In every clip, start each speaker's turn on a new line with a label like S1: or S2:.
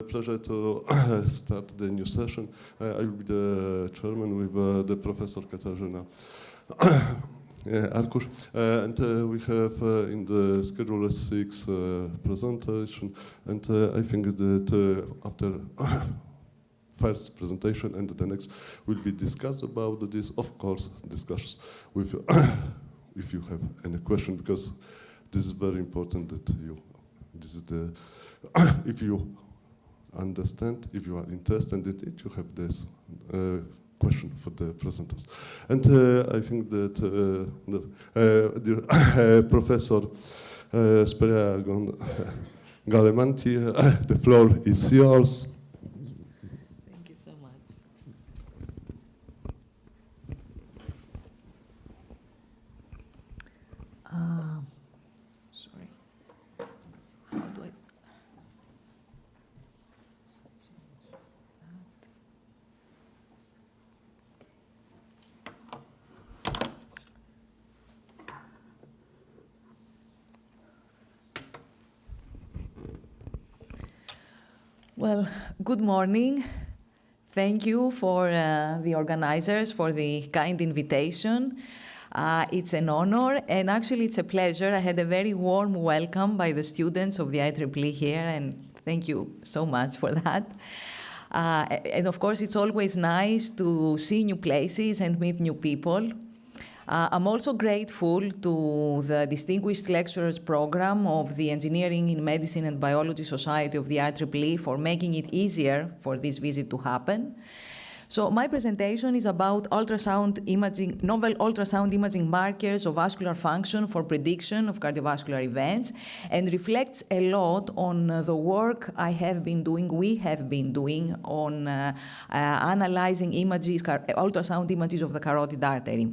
S1: Pleasure to start the new session. I will be the chairman with the Professor Katarzyna Arkusz, and we have in the schedule 6 presentation, and I think that after first presentation and the next will be discussed about this, of course, discuss with if you have any question, because this is very important that this is the, if you understand, if you are interested in it, you have this question for the presenters. And I think that the Professor Speriagon Galemanti, the floor is yours.
S2: Thank you so much. Sorry. How do I? Well, good morning. Thank you for the organizers for the kind invitation. It's an honor, and actually it's a pleasure. I had a very warm welcome by the students of the IEEE here, and thank you so much for that. And of course, it's always nice to see new places and meet new people. I'm also grateful to the Distinguished Lecturers Program of the Engineering in Medicine and Biology Society of the IEEE for making it easier for this visit to happen. So my presentation is about ultrasound imaging, novel ultrasound imaging markers of vascular function for prediction of cardiovascular events, and reflects a lot on the work I have been doing, we have been doing on analyzing images, ultrasound images of the carotid artery.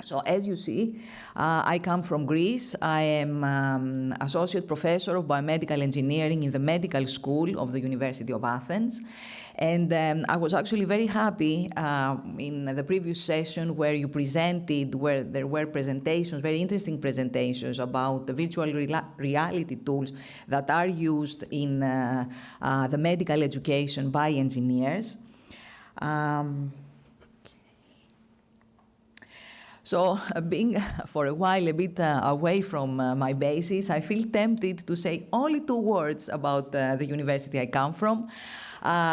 S2: So as you see, I come from Greece. I am Associate Professor of Biomedical Engineering in the Medical School of the University of Athens. And I was actually very happy in the previous session where you presented, where there were presentations, very interesting presentations about the virtual reality tools that are used in the medical education by engineers. So being for a while a bit away from my basis, I feel tempted to say only 2 words about the university I come from.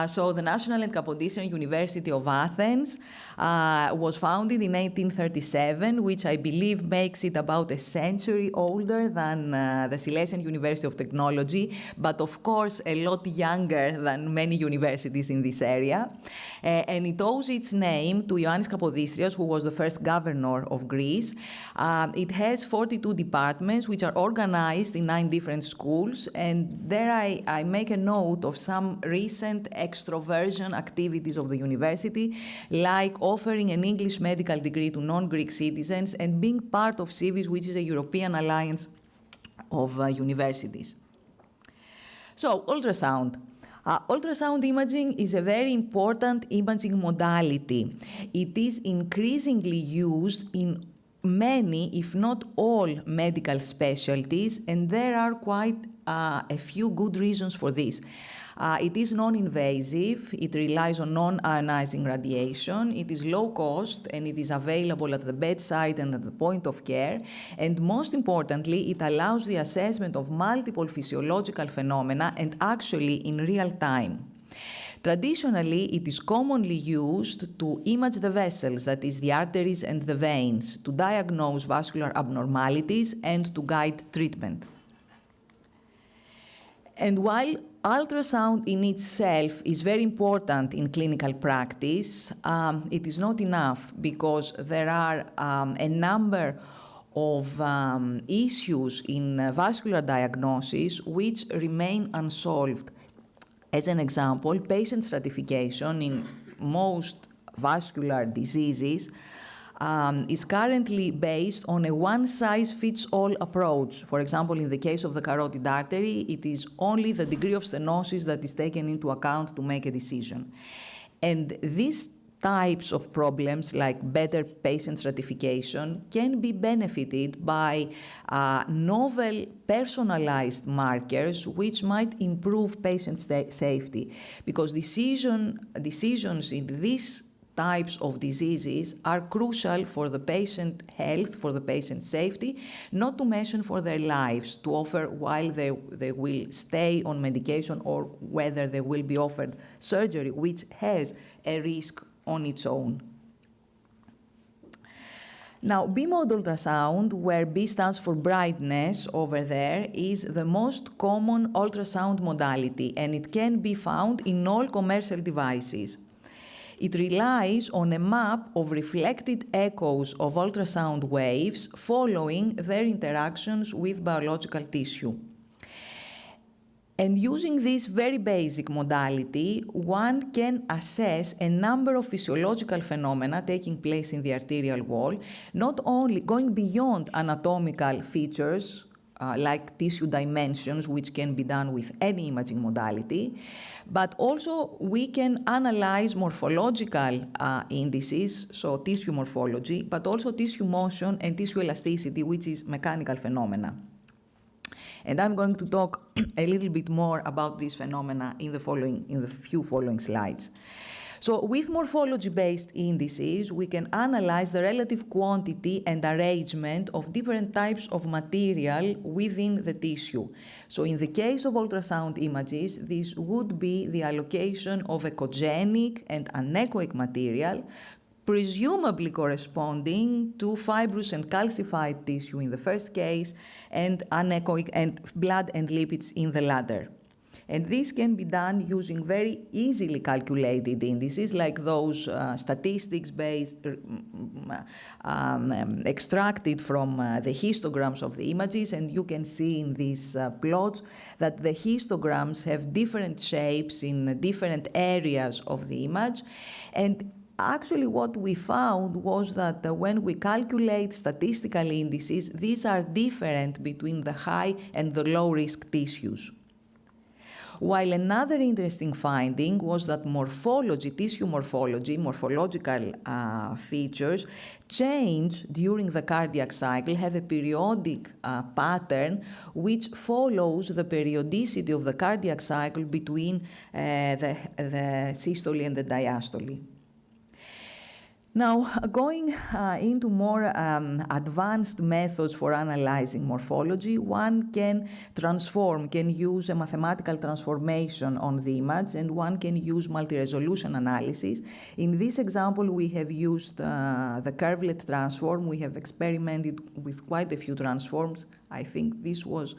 S2: So the National and Kapodistrian University of Athens was founded in 1837, which I believe makes it about a century older than the Silesian University of Technology, but of course a lot younger than many universities in this area. And it owes its name to Ioannis Kapodistrias, who was the first governor of Greece. It has 42 departments, which are organized in 9 different schools, and there I make a note of some recent extroversion activities of the university, like offering an English medical degree to non-Greek citizens and being part of CIVIS, which is a European alliance of universities. So, ultrasound. Ultrasound imaging is a very important imaging modality. It is increasingly used in many, if not all, medical specialties, and there are quite a few good reasons for this. It is non-invasive, it relies on non-ionizing radiation, it is low cost, and it is available at the bedside and at the point of care. And most importantly, it allows the assessment of multiple physiological phenomena, and actually in real time. Traditionally, it is commonly used to image the vessels, that is, the arteries and the veins, to diagnose vascular abnormalities and to guide treatment. And while ultrasound in itself is very important in clinical practice, it is not enough, because there are a number of issues in vascular diagnosis which remain unsolved. As an example, patient stratification in most vascular diseases is currently based on a one-size-fits-all approach. For example, in the case of the carotid artery, it is only the degree of stenosis that is taken into account to make a decision. And this types of problems like better patient stratification can be benefited by novel personalized markers which might improve patient safety, because decisions in these types of diseases are crucial for the patient health, for the patient safety, not to mention for their lives, to offer while they will stay on medication or whether they will be offered surgery, which has a risk on its own. Now, B-mode ultrasound, where B stands for brightness over there, is the most common ultrasound modality, and it can be found in all commercial devices. It relies on a map of reflected echoes of ultrasound waves following their interactions with biological tissue. And using this very basic modality, one can assess a number of physiological phenomena taking place in the arterial wall, not only going beyond anatomical features like tissue dimensions, which can be done with any imaging modality, but also we can analyze morphological indices, so tissue morphology, but also tissue motion and tissue elasticity, which is mechanical phenomena. And I'm going to talk a little bit more about these phenomena in the few following slides. So with morphology-based indices, we can analyze the relative quantity and arrangement of different types of material within the tissue. So in the case of ultrasound images, this would be the allocation of echogenic and anechoic material, presumably corresponding to fibrous and calcified tissue in the first case, and anechoic and blood and lipids in the latter. And this can be done using very easily calculated indices like those statistics-based extracted from the histograms of the images. And you can see in these plots that the histograms have different shapes in different areas of the image. And actually, what we found was that when we calculate statistical indices, these are different between the high and the low-risk tissues. While another interesting finding was that morphology, tissue morphology, morphological features change during the cardiac cycle, have a periodic pattern which follows the periodicity of the cardiac cycle between the systole and the diastole. Now, going into more advanced methods for analyzing morphology, one can use a mathematical transformation on the image, and one can use multi-resolution analysis. In this example, we have used the curvelet transform. We have experimented with quite a few transforms. I think this was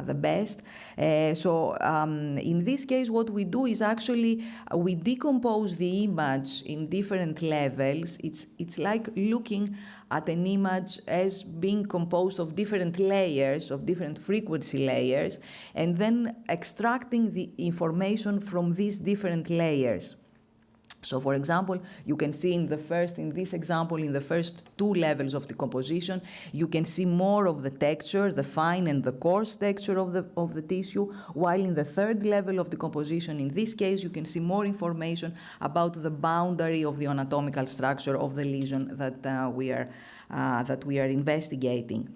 S2: the best. In this case, what we do is actually we decompose the image in different levels. It's like looking at an image as being composed of different layers, of different frequency layers, and then extracting the information from these different layers. So, for example, you can see in this example, in the first two levels of decomposition, you can see more of the texture, the fine and the coarse texture of the tissue, while in the third level of decomposition, in this case, you can see more information about the boundary of the anatomical structure of the lesion that we are investigating.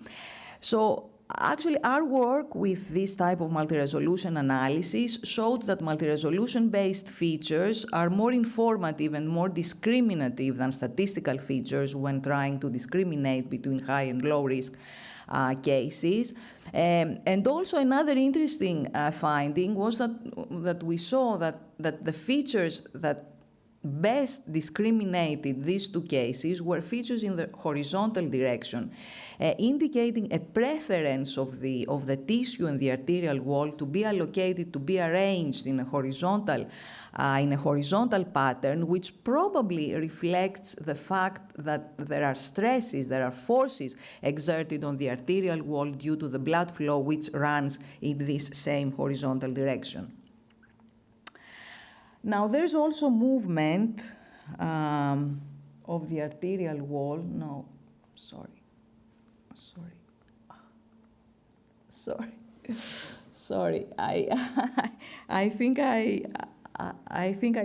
S2: So, actually, our work with this type of multi-resolution analysis showed that multi-resolution-based features are more informative and more discriminative than statistical features when trying to discriminate between high and low-risk cases. And also another interesting finding was that we saw that the features that best discriminated these two cases were features in the horizontal direction, indicating a preference of the tissue and the arterial wall to be allocated, to be arranged in a horizontal pattern, which probably reflects the fact that there are stresses, there are forces exerted on the arterial wall due to the blood flow which runs in this same horizontal direction. Now, there's also movement of the arterial wall. No, sorry. I think I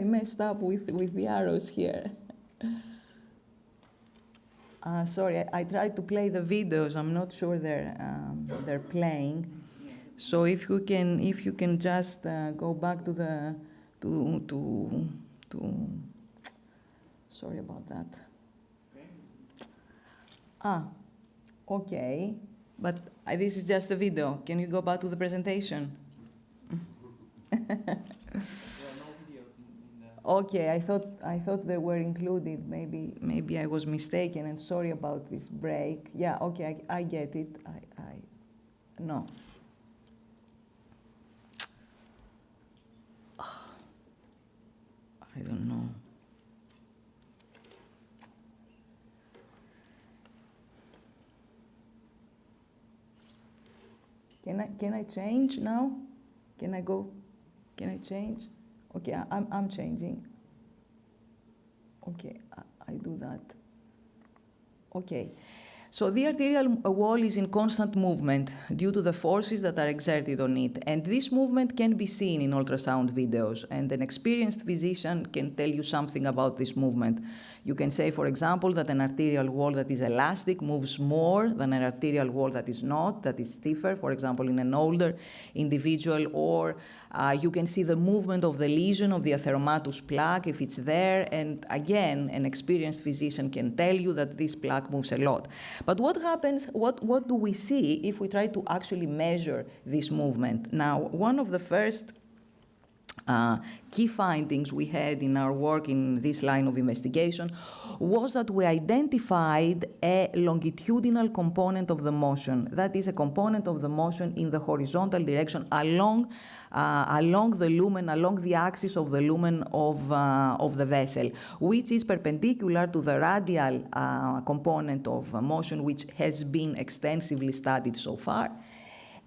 S2: messed up with the arrows here. Sorry, I tried to play the videos. I'm not sure they're playing. So if you can just go back to the sorry about that. Okay, but this is just a video. Can you go back to the presentation?
S3: There are no videos in the...
S2: Okay, I thought they were included. Maybe I was mistaken, and sorry about this break. Yeah, okay, I get it. No. I don't know. Can I change now? Can I go? Can I change? Okay, I'm changing. Okay, I do that. Okay. So the arterial wall is in constant movement due to the forces that are exerted on it. And this movement can be seen in ultrasound videos. And an experienced physician can tell you something about this movement. You can say, for example, that an arterial wall that is elastic moves more than an arterial wall that is not, that is stiffer, for example, in an older individual. Or you can see the movement of the lesion of the atheromatous plaque if it's there. And again, an experienced physician can tell you that this plaque moves a lot. But what happens, what do we see if we try to actually measure this movement? Now, one of the first key findings we had in our work in this line of investigation was that we identified a longitudinal component of the motion. That is a component of the motion in the horizontal direction along the lumen, along the axis of the lumen of the vessel, which is perpendicular to the radial component of motion, which has been extensively studied so far.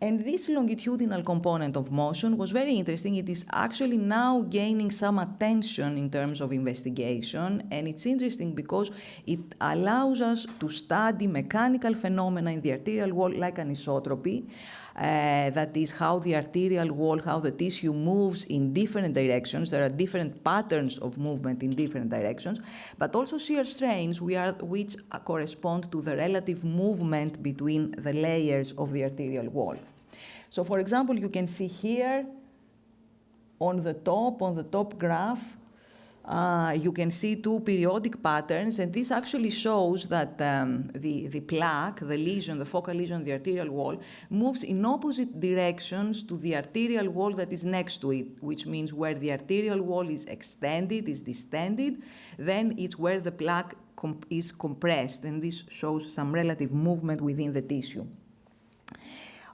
S2: And this longitudinal component of motion was very interesting. It is actually now gaining some attention in terms of investigation. And it's interesting because it allows us to study mechanical phenomena in the arterial wall like anisotropy. That is how the arterial wall, how the tissue moves in different directions. There are different patterns of movement in different directions, but also shear strains which correspond to the relative movement between the layers of the arterial wall. So, for example, you can see here on the top graph, you can see two periodic patterns, and this actually shows that the plaque, the lesion, the focal lesion of the arterial wall, moves in opposite directions to the arterial wall that is next to it, which means where the arterial wall is extended, is distended, then it's where the plaque is compressed, and this shows some relative movement within the tissue.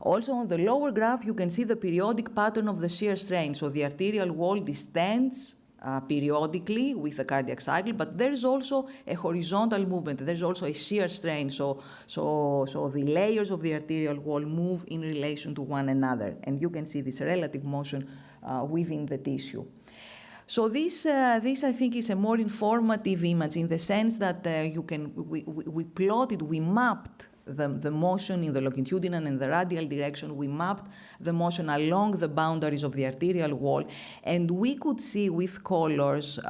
S2: Also, on the lower graph, you can see the periodic pattern of the shear strain. So the arterial wall distends periodically with the cardiac cycle, but there's also a horizontal movement. There's also a shear strain. So the layers of the arterial wall move in relation to one another, and you can see this relative motion within the tissue. So this I think is a more informative image in the sense that we mapped the motion in the longitudinal and the radial direction. We mapped the motion along the boundaries of the arterial wall, and we could see with colors the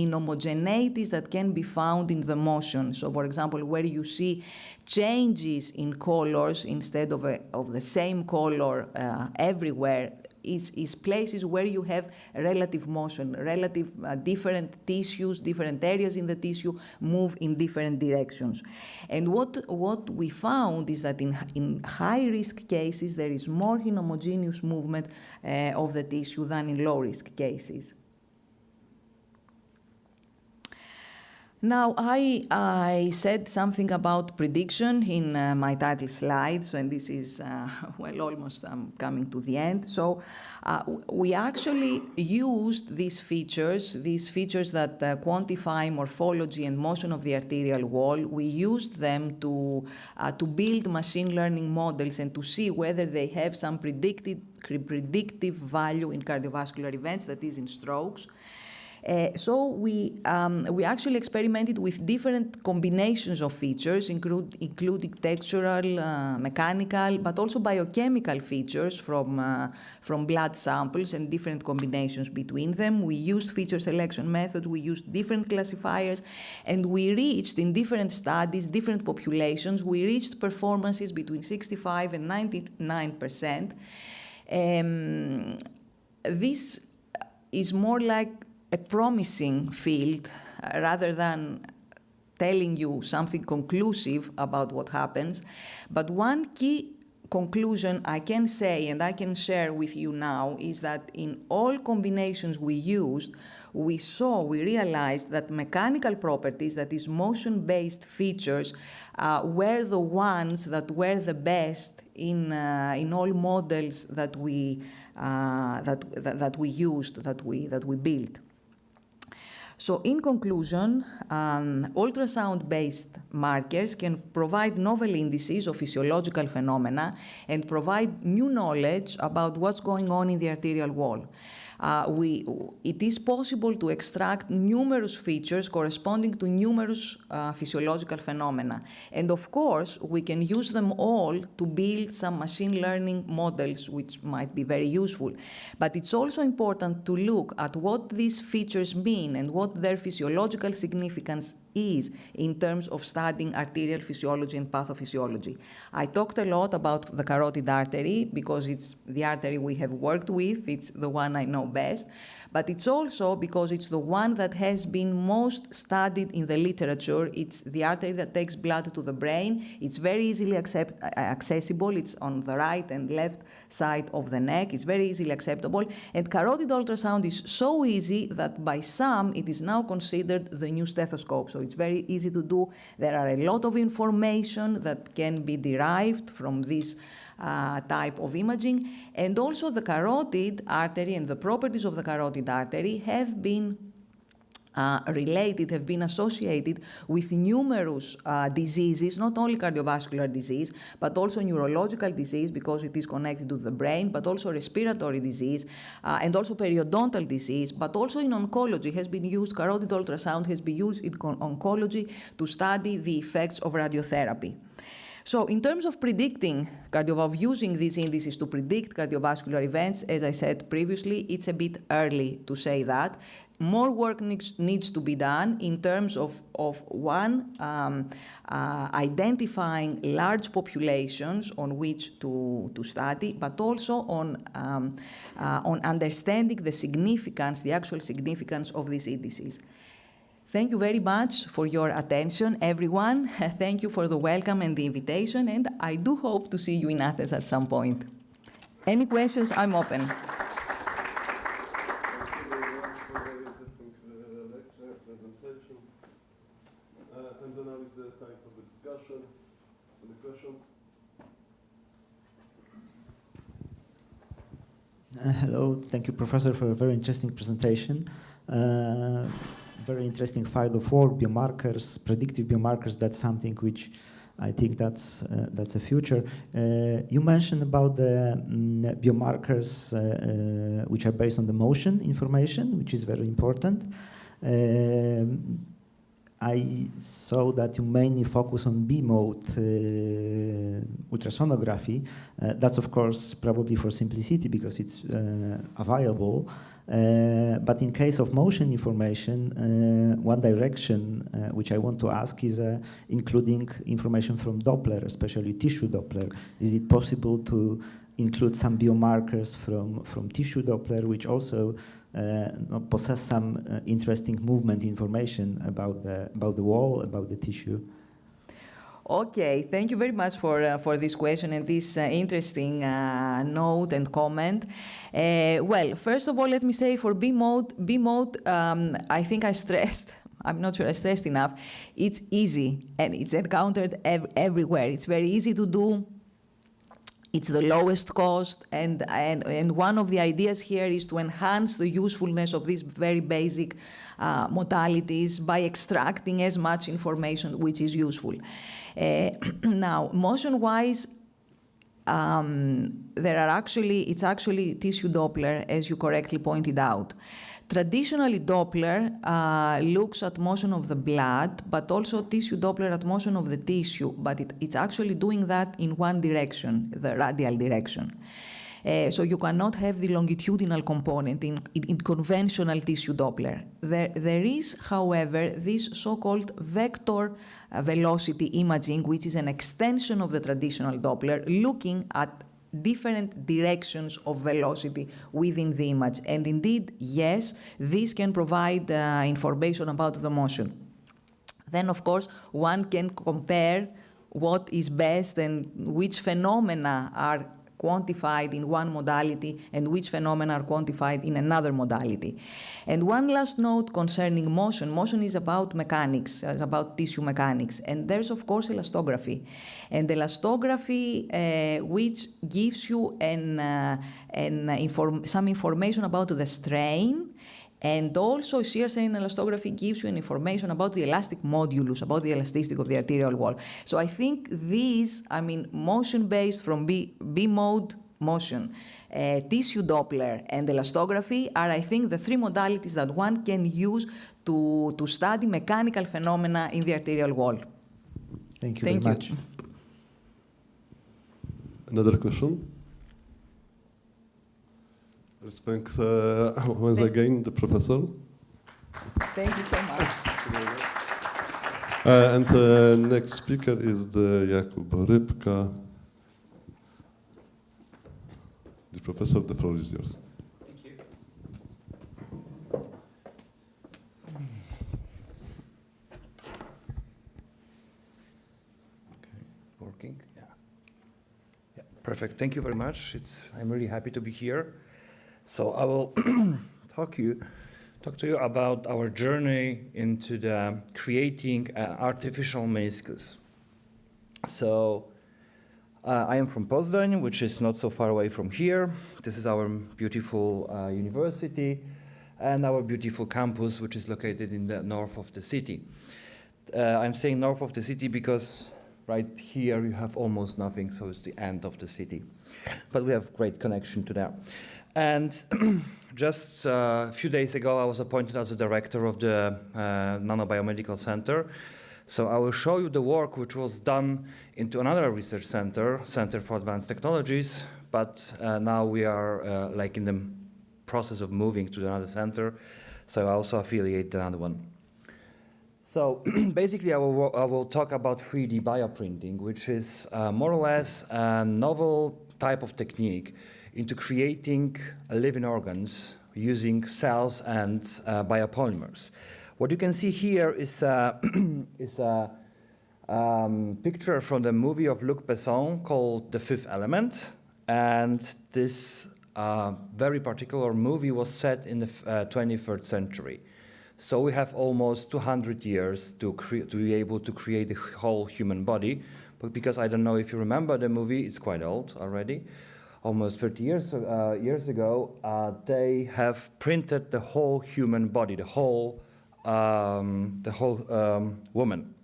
S2: inhomogeneities that can be found in the motion. So, for example, where you see changes in colors instead of the same color everywhere, is places where you have relative motion, relative different tissues, different areas in the tissue move in different directions. And what we found is that in high-risk cases, there is more inhomogeneous movement of the tissue than in low-risk cases. Now, I said something about prediction in my title slides, and this is, well, almost coming to the end. So we actually used these features that quantify morphology and motion of the arterial wall. We used them to build machine learning models and to see whether they have some predictive value in cardiovascular events, that is in strokes. So we actually experimented with different combinations of features, including textural, mechanical, but also biochemical features from blood samples and different combinations between them. We used feature selection methods, we used different classifiers, and we reached, in different studies, different populations, we reached performances between 65 and 99%. This is more like a promising field rather than telling you something conclusive about what happens. But one key conclusion I can say and I can share with you now is that in all combinations we used, we realized that mechanical properties, that is motion-based features, were the ones that were the best in all models that we used, that we built. So in conclusion, ultrasound-based markers can provide novel indices of physiological phenomena and provide new knowledge about what's going on in the arterial wall. It is possible to extract numerous features corresponding to numerous physiological phenomena. And of course, we can use them all to build some machine learning models, which might be very useful. But it's also important to look at what these features mean and what their physiological significance is in terms of studying arterial physiology and pathophysiology. I talked a lot about the carotid artery because it's the artery we have worked with. It's the one I know best. But it's also because it's the one that has been most studied in the literature. It's the artery that takes blood to the brain. It's very easily accessible. It's on the right and left side of the neck. It's very easily acceptable. And carotid ultrasound is so easy that by some, it is now considered the new stethoscope. So it's very easy to do. There are a lot of information that can be derived from this type of imaging. And also the carotid artery and the properties of the carotid artery have been related, have been associated with numerous diseases, not only cardiovascular disease, but also neurological disease because it is connected to the brain, but also respiratory disease, and also periodontal disease, but also in oncology has been used, carotid ultrasound has been used in oncology to study the effects of radiotherapy. So in terms of predicting, of using these indices to predict cardiovascular events, as I said previously, it's a bit early to say that. More work needs to be done in terms of identifying large populations on which to study, but also on understanding the significance, the actual significance of these indices. Thank you very much for your attention, everyone. Thank you for the welcome and the invitation, and I do hope to see you in Athens at some point. Any questions? I'm open.
S1: Thank you very much for a very interesting lecture, presentation. And now is the time for the discussion. Any questions?
S4: Hello, thank you, Professor, for a very interesting presentation. Very interesting field of work, biomarkers, predictive biomarkers. That's something which I think that's a future. You mentioned about the biomarkers which are based on the motion information, which is very important. I saw that you mainly focus on B-mode ultrasonography. That's, of course, probably for simplicity because it's available. But in case of motion information, one direction which I want to ask is including information from Doppler, especially tissue Doppler. Is it possible to include some biomarkers from tissue Doppler, which also possess some interesting movement information about the wall, about the tissue?
S2: Okay, thank you very much for this question and this interesting note and comment. Well, first of all, let me say for B-mode, I think I stressed, I'm not sure I stressed enough, it's easy and it's encountered everywhere. It's very easy to do. It's the lowest cost, and one of the ideas here is to enhance the usefulness of these very basic modalities by extracting as much information which is useful. Now, motion-wise, it's actually tissue Doppler, as you correctly pointed out. Traditionally, Doppler looks at motion of the blood, but also tissue Doppler at motion of the tissue, but it's actually doing that in one direction, the radial direction. So you cannot have the longitudinal component in conventional tissue Doppler. There is, however, this so-called vector velocity imaging, which is an extension of the traditional Doppler, looking at different directions of velocity within the image. And indeed, yes, this can provide information about the motion. Then, of course, one can compare what is best and which phenomena are quantified in one modality and which phenomena are quantified in another modality. And one last note concerning motion. Motion is about mechanics, it's about tissue mechanics. And there's, of course, elastography. And elastography, which gives you some information about the strain. And also, shear strain elastography gives you information about the elastic modulus, about the elasticity of the arterial wall. So I think these, motion-based from B-mode motion, tissue Doppler, and elastography are, I think, the three modalities that one can use to study mechanical phenomena in the arterial wall.
S4: Thank you very much.
S1: Another question? Let's thank once again the professor.
S2: Thank you so much.
S1: And next speaker is the Jakub Rybka. The professor, the floor is yours.
S3: Thank you. Okay, working? Yeah. Yeah, perfect. Thank you very much. I'm really happy to be here. So I will talk to you about our journey into the creating artificial meniscus. So I am from Poznań, which is not so far away from here. This is our beautiful university and our beautiful campus, which is located in the north of the city. I'm saying north of the city because right here you have almost nothing, so it's the end of the city. But we have great connection to that. And just a few days ago, I was appointed as the director of the Nanobiomedical Center. So I will show you the work which was done into another research center, Center for Advanced Technologies, but now we are like in the process of moving to another center, so I also affiliate another one. So basically I will talk about 3D bioprinting, which is more or less a novel type of technique into creating living organs using cells and biopolymers. What you can see here is a picture from the movie of Luc Besson called The Fifth Element. And this very particular movie was set in the 21st century. So we have almost 200 years to be able to create the whole human body. But because I don't know if you remember the movie, it's quite old already. Almost 30 years ago, they have printed the whole human body, the whole woman.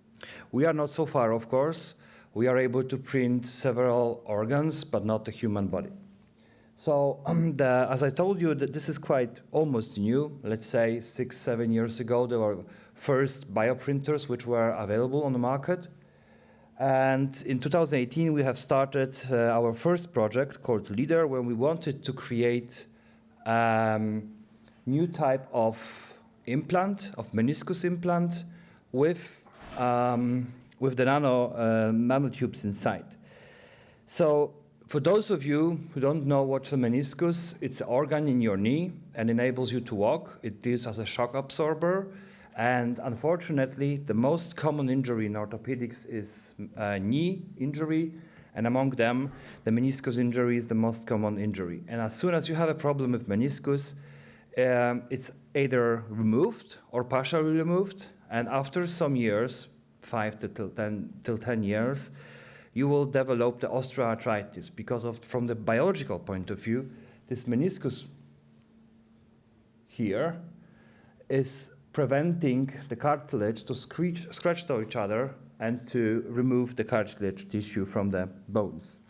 S3: We are not so far, of course. We are able to print several organs, but not the human body. So, as I told you, that this is quite almost new. Let's say 6-7 years ago, there were first bioprinters which were available on the market. And in 2018, we have started our first project called LEADER, where we wanted to create new type of implant, of meniscus implant, with the nanotubes inside. So for those of you who don't know what's a meniscus, it's an organ in your knee and enables you to walk. It is as a shock absorber. And unfortunately, the most common injury in orthopedics is knee injury. And among them, the meniscus injury is the most common injury. And as soon as you have a problem with meniscus, it's either removed or partially removed. And after some years, 5 to 10 years, you will develop the osteoarthritis because from the biological point of view, this meniscus here is preventing the cartilage to scratch to each other and to remove the cartilage tissue from the bones.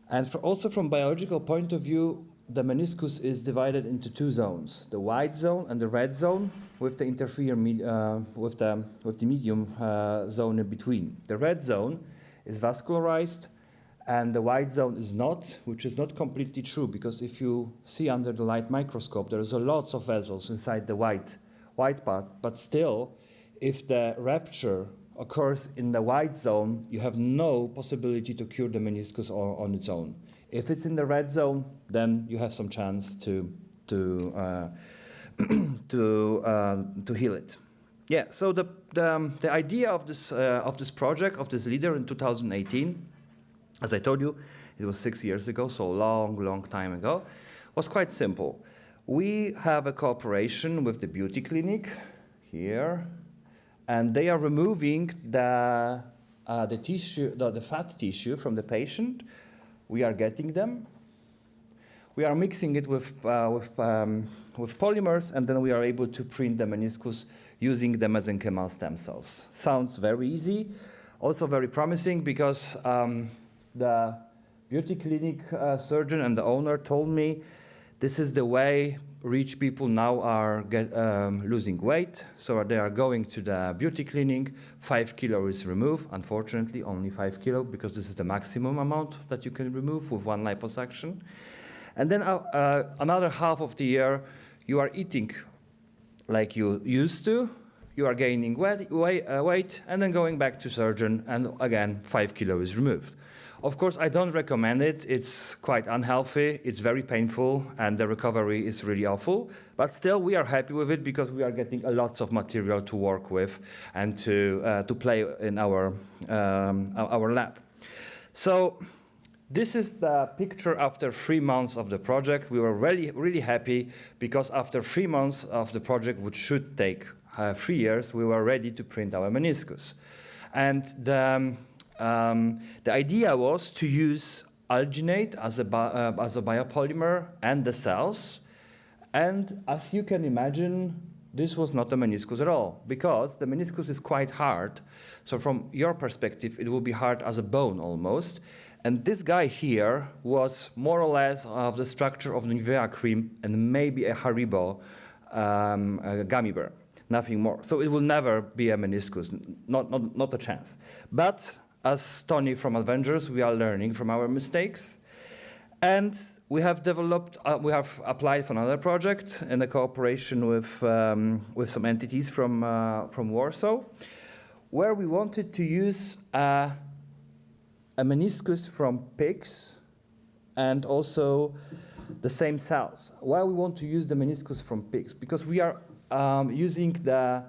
S3: And also from biological point of view, the meniscus is divided into two zones, the white zone and the red zone, with the with the medium zone in between. The red zone is vascularized, and the white zone is not, which is not completely true, because if you see under the light microscope, there's a lots of vessels inside the white part, but still, if the rupture occurs in the white zone, you have no possibility to cure the meniscus on its own. If it's in the red zone, then you have some chance to heal it. Yeah. So the idea of this project, of this leader in 2018, as I told you, it was 6 years ago, so long time ago, was quite simple. We have a cooperation with the beauty clinic here, and they are removing the tissue, the fat tissue from the patient. We are getting them. We are mixing it with polymers, and then we are able to print the meniscus using the mesenchymal stem cells. Sounds very easy, also very promising, because the beauty clinic surgeon and the owner told me this is the way rich people now are losing weight. So they are going to the beauty clinic, 5 kilos is removed, unfortunately only 5 kilos, because this is the maximum amount that you can remove with one liposuction. And then another half of the year, you are eating like you used to, you are gaining weight, and then going back to surgeon, and again, 5 kilos is removed. Of course, I don't recommend it. It's quite unhealthy, it's very painful, and the recovery is really awful. But still, we are happy with it because we are getting a lot of material to work with and to play in our lab. So this is the picture after 3 months of the project. We were really happy because after 3 months of the project, which should take 3 years, we were ready to print our meniscus. And the idea was to use alginate as a biopolymer and the cells. And as you can imagine, this was not a meniscus at all, because the meniscus is quite hard. So from your perspective, it will be hard as a bone almost. And this guy here was more or less of the structure of the Nivea cream and maybe a Haribo gummy bear, nothing more. So it will never be a meniscus, not a chance. But as Tony from Avengers, we are learning from our mistakes. And we have developed, we have applied for another project in a cooperation with some entities from Warsaw, where we wanted to use a meniscus from pigs and also the same cells. Why we want to use the meniscus from pigs? Because we are using the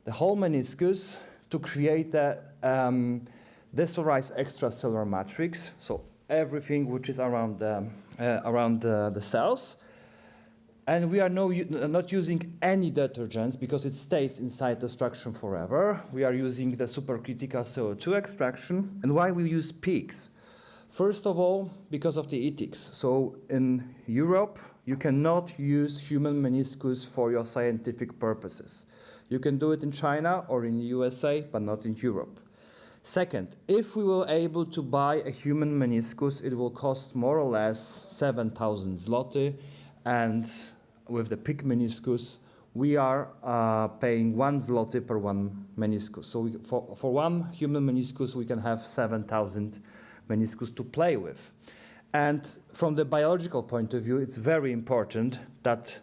S3: whole meniscus to create a desolarized extracellular matrix, so everything which is around the cells. And we are not using any detergents because it stays inside the structure forever. We are using the supercritical CO2 extraction. And why we use pigs? First of all, because of the ethics. So in Europe, you cannot use human meniscus for your scientific purposes. You can do it in China or in the USA, but not in Europe. Second, if we were able to buy a human meniscus, it will cost more or less 7,000 zloty, and with the pig meniscus, we are paying 1 zloty per one meniscus. So for one human meniscus, we can have 7,000 meniscus to play with. And from the biological point of view, it's very important that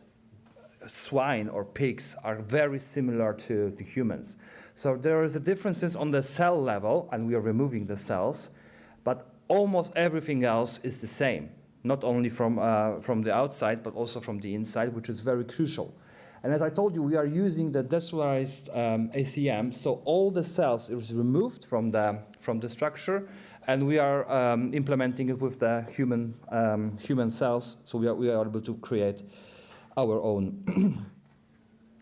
S3: swine or pigs are very similar to humans. So there is a differences on the cell level, and we are removing the cells, but almost everything else is the same, not only from the outside, but also from the inside, which is very crucial. And as I told you, we are using the desolarized ACM, so all the cells is removed from the structure, and we are implementing it with the human cells, so we are able to create our own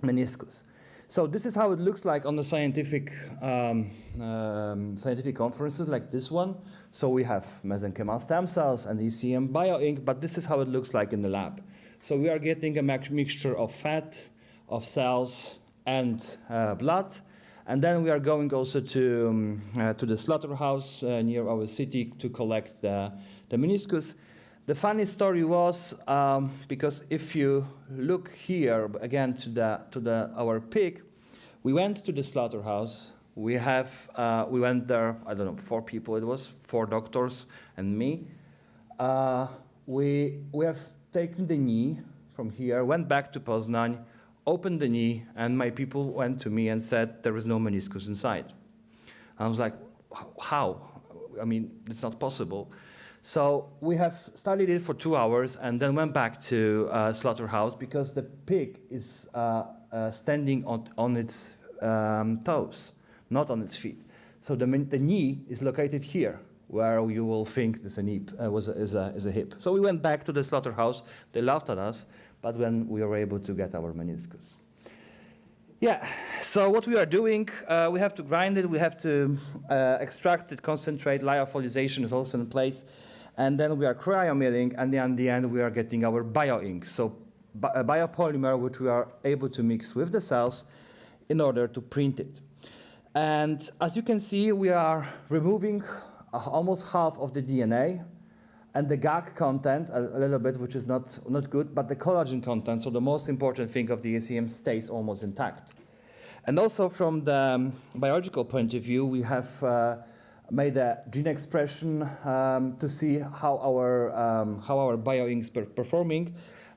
S3: meniscus. So this is how it looks like on the scientific conferences like this one. So we have mesenchymal stem cells and ECM bioink, but this is how it looks like in the lab. So we are getting a mixture of fat, of cells, and blood. And then we are going also to the slaughterhouse near our city to collect the meniscus. The funny story was because if you look here again to our pig, we went to the slaughterhouse. We went there. I don't know, 4 people. It was 4 doctors and me. We have taken the knee from here, went back to Poznań, opened the knee, and my people went to me and said there is no meniscus inside. I was like, how? I mean, it's not possible. So we have studied it for 2 hours and then went back to slaughterhouse because the pig is standing on its toes, not on its feet. So the knee is located here, where you will think this is a hip. So we went back to the slaughterhouse. They laughed at us, but when we were able to get our meniscus. Yeah, so what we are doing, we have to grind it, we have to extract it, concentrate, lyophilization is also in place, and then we are cryomilling, and then in the end we are getting our bio-ink, so a biopolymer which we are able to mix with the cells in order to print it. And as you can see, we are removing almost half of the DNA, and the GAG content, a little bit, which is not good, but the collagen content, so the most important thing of the ECM, stays almost intact. And also from the biological point of view, we have made a gene expression to see how our bioinks are performing.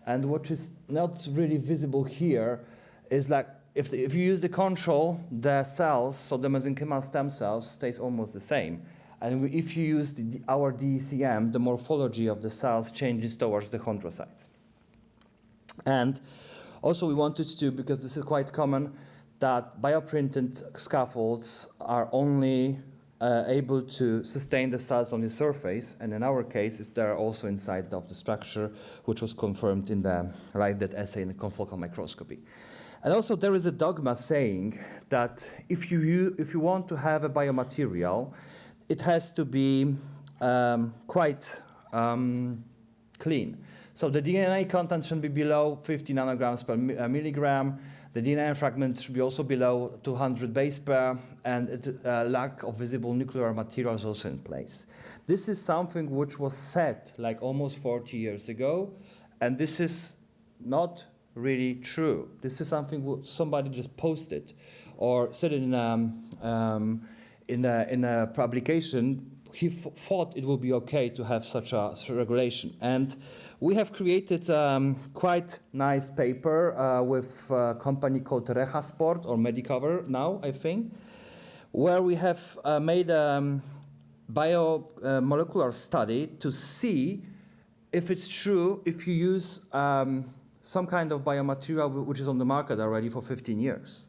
S3: And what is not really visible here is like, if you use the control, the cells, so the mesenchymal stem cells, stays almost the same. And if you use our DECM, the morphology of the cells changes towards the chondrocytes. And also we wanted to, because this is quite common, that bioprinted scaffolds are only able to sustain the cells on the surface, and in our case, they're also inside of the structure, which was confirmed in the live dead assay in the confocal microscopy. And also there is a dogma saying that if you want to have a biomaterial, it has to be quite clean. So the DNA content should be below 50 nanograms per milligram. The DNA fragment should be also below 200 base pair, and lack of visible nuclear material is also in place. This is something which was said like almost 40 years ago, and this is not really true. This is something somebody just posted or said in a publication. He thought it would be okay to have such a regulation. And we have created quite nice paper with a company called Rehasport or Medicover now, I think, where we have made a biomolecular study to see if it's true if you use some kind of biomaterial which is on the market already for 15 years.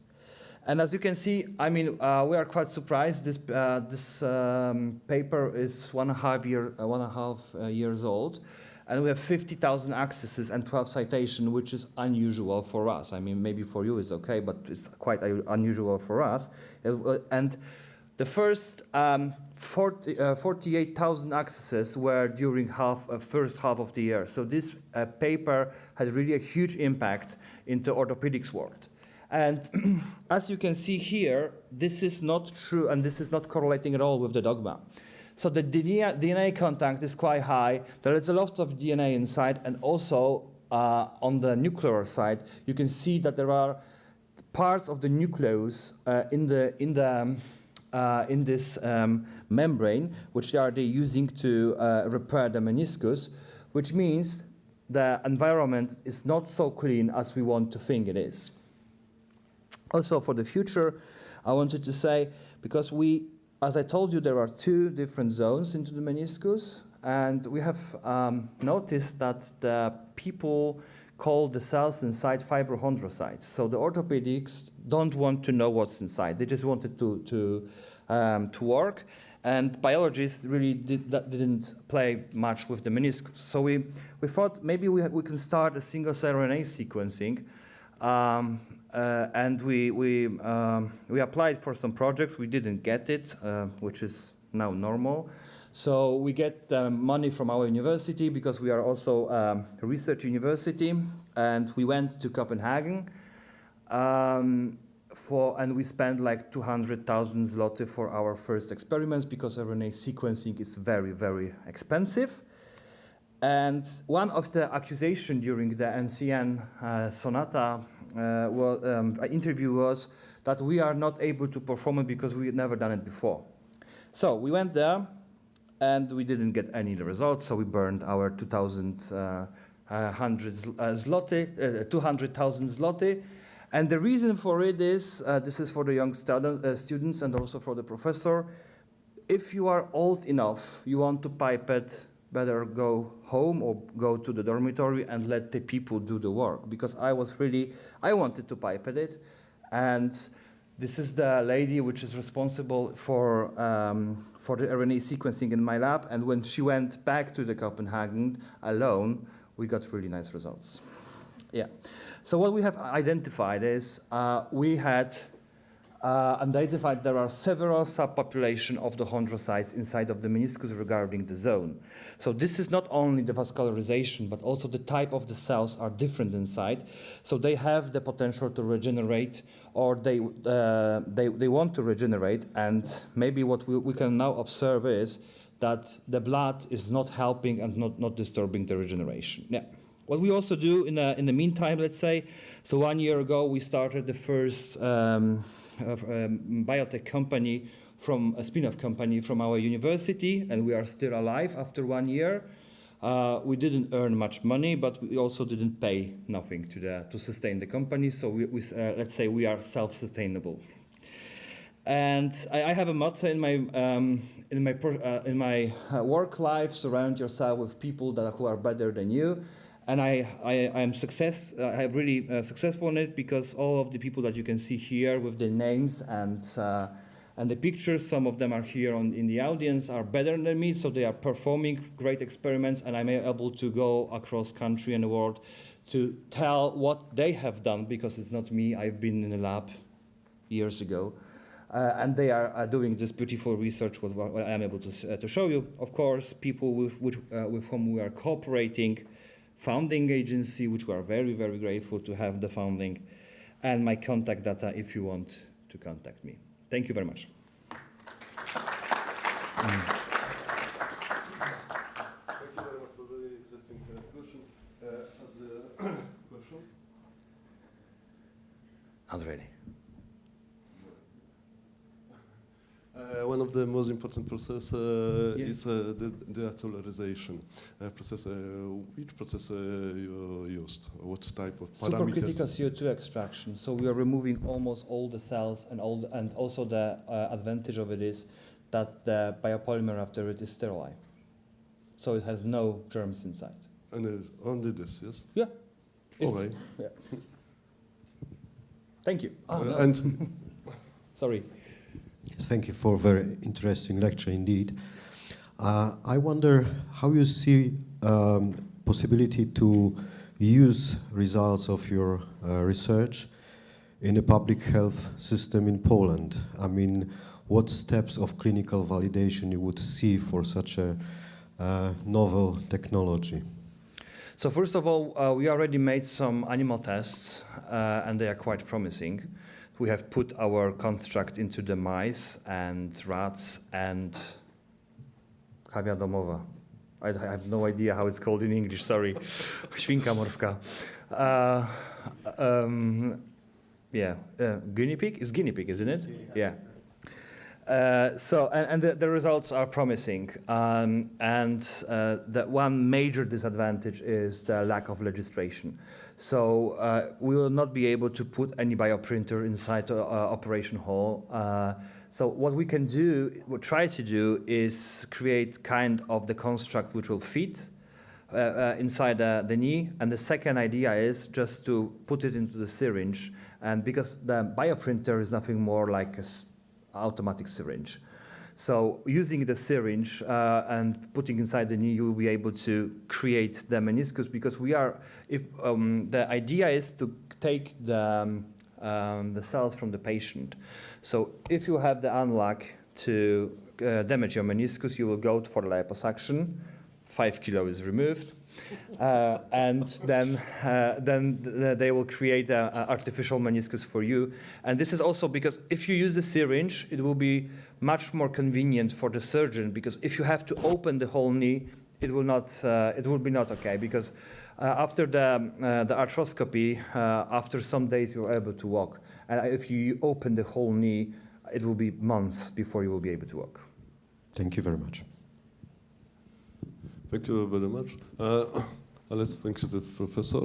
S3: And as you can see, I mean, we are quite surprised. This paper is 1.5 years old, and we have 50,000 accesses and 12 citations, which is unusual for us. I mean, maybe for you it's okay, but it's quite unusual for us. And the first 48,000 accesses were during first half of the year. So this paper had really a huge impact into orthopedics world. And as you can see here, this is not true, and this is not correlating at all with the dogma. So the DNA content is quite high. There is a lot of DNA inside, and also on the nuclear side, you can see that there are parts of the nucleus in this membrane, which they are using to repair the meniscus, which means the environment is not so clean as we want to think it is. Also for the future, I wanted to say, because as I told you, there are 2 different zones into the meniscus, and we have noticed that the people call the cells inside fibrochondrocytes. So the orthopedics don't want to know what's inside. They just wanted to work, and biologists really didn't play much with the meniscus. So we thought maybe we can start a single-cell RNA sequencing. And we applied for some projects. We didn't get it, which is now normal. So we get money from our university because we are also a research university, and we went to Copenhagen and we spent like 200,000 zloty for our first experiments because RNA sequencing is very, very expensive. And one of the accusations during the NCN Sonata interview was that we are not able to perform it because we had never done it before. So we went there, and we didn't get any results, so we burned our 200,000 zloty. And the reason for it is, this is for the young students and also for the professor, if you are old enough, you want to pipette, better go home or go to the dormitory and let the people do the work. Because I wanted to pipette it, and this is the lady which is responsible for the RNA sequencing in my lab, and when she went back to the Copenhagen alone, we got really nice results. Yeah. So what we have identified is we had identified there are several subpopulations of the chondrocytes inside of the meniscus regarding the zone. So this is not only the vascularization, but also the type of the cells are different inside. So they have the potential to regenerate, or they want to regenerate. And maybe what we can now observe is that the blood is not helping and not disturbing the regeneration. Yeah. What we also do in the meantime, let's say, so 1 year ago we started the first biotech company from a spin-off company from our university, and we are still alive after 1 year. We didn't earn much money, but we also didn't pay nothing to sustain the company. So we let's say we are self-sustainable. And I have a motto in my work life: surround yourself with people who are better than you. And I'm really successful in it, because all of the people that you can see here with the names and the pictures, some of them are here in the audience, are better than me, so they are performing great experiments, and I'm able to go across country and the world to tell what they have done, because it's not me. I've been in the lab years ago, and they are doing this beautiful research, what I'm able to show you. Of course, people with whom we are cooperating, founding agency, which we are very, very grateful to have the founding, and my contact data if you want to contact me. Thank you very much.
S1: Thank you very much for very interesting questions. Questions?
S3: Not ready.
S1: One of the most important process is the aceleration process. Which process you used? What type of parameters?
S3: Supercritical CO2 extraction. So we are removing almost all the cells, and also the advantage of it is that the biopolymer after it is sterile. So it has no germs inside.
S1: And only this, yes?
S3: Yeah.
S1: All right.
S3: Yeah. Thank you. No.
S1: And
S3: Sorry.
S5: Yes, thank you for a very interesting lecture indeed. I wonder how you see possibility to use results of your research in a public health system in Poland. I mean, what steps of clinical validation you would see for such a novel technology?
S3: So first of all, we already made some animal tests, and they are quite promising. We have put our construct into the mice and rats and kawia domowa. I have no idea how it's called in English, sorry. Świnka morska. Guinea pig? It's guinea pig, isn't it? Yeah. So the results are promising, the one major disadvantage is the lack of legislation. So we will not be able to put any bioprinter inside the operation hall. So what we can do, we'll try to do, is create kind of the construct which will fit inside the knee. And the second idea is just to put it into the syringe, and because the bioprinter is nothing more like a automatic syringe. So using the syringe and putting inside the knee, you will be able to create the meniscus, because the idea is to take the cells from the patient. So if you have the unluck to damage your meniscus, you will go for liposuction, 5 kilo is removed, and then they will create an artificial meniscus for you. And this is also because if you use the syringe, it will be much more convenient for the surgeon, because if you have to open the whole knee, it will be not okay, because after the arthroscopy, after some days you're able to walk. And if you open the whole knee, it will be months before you will be able to walk.
S5: Thank you very much.
S1: Thank you very much. Let's thank you to the professor.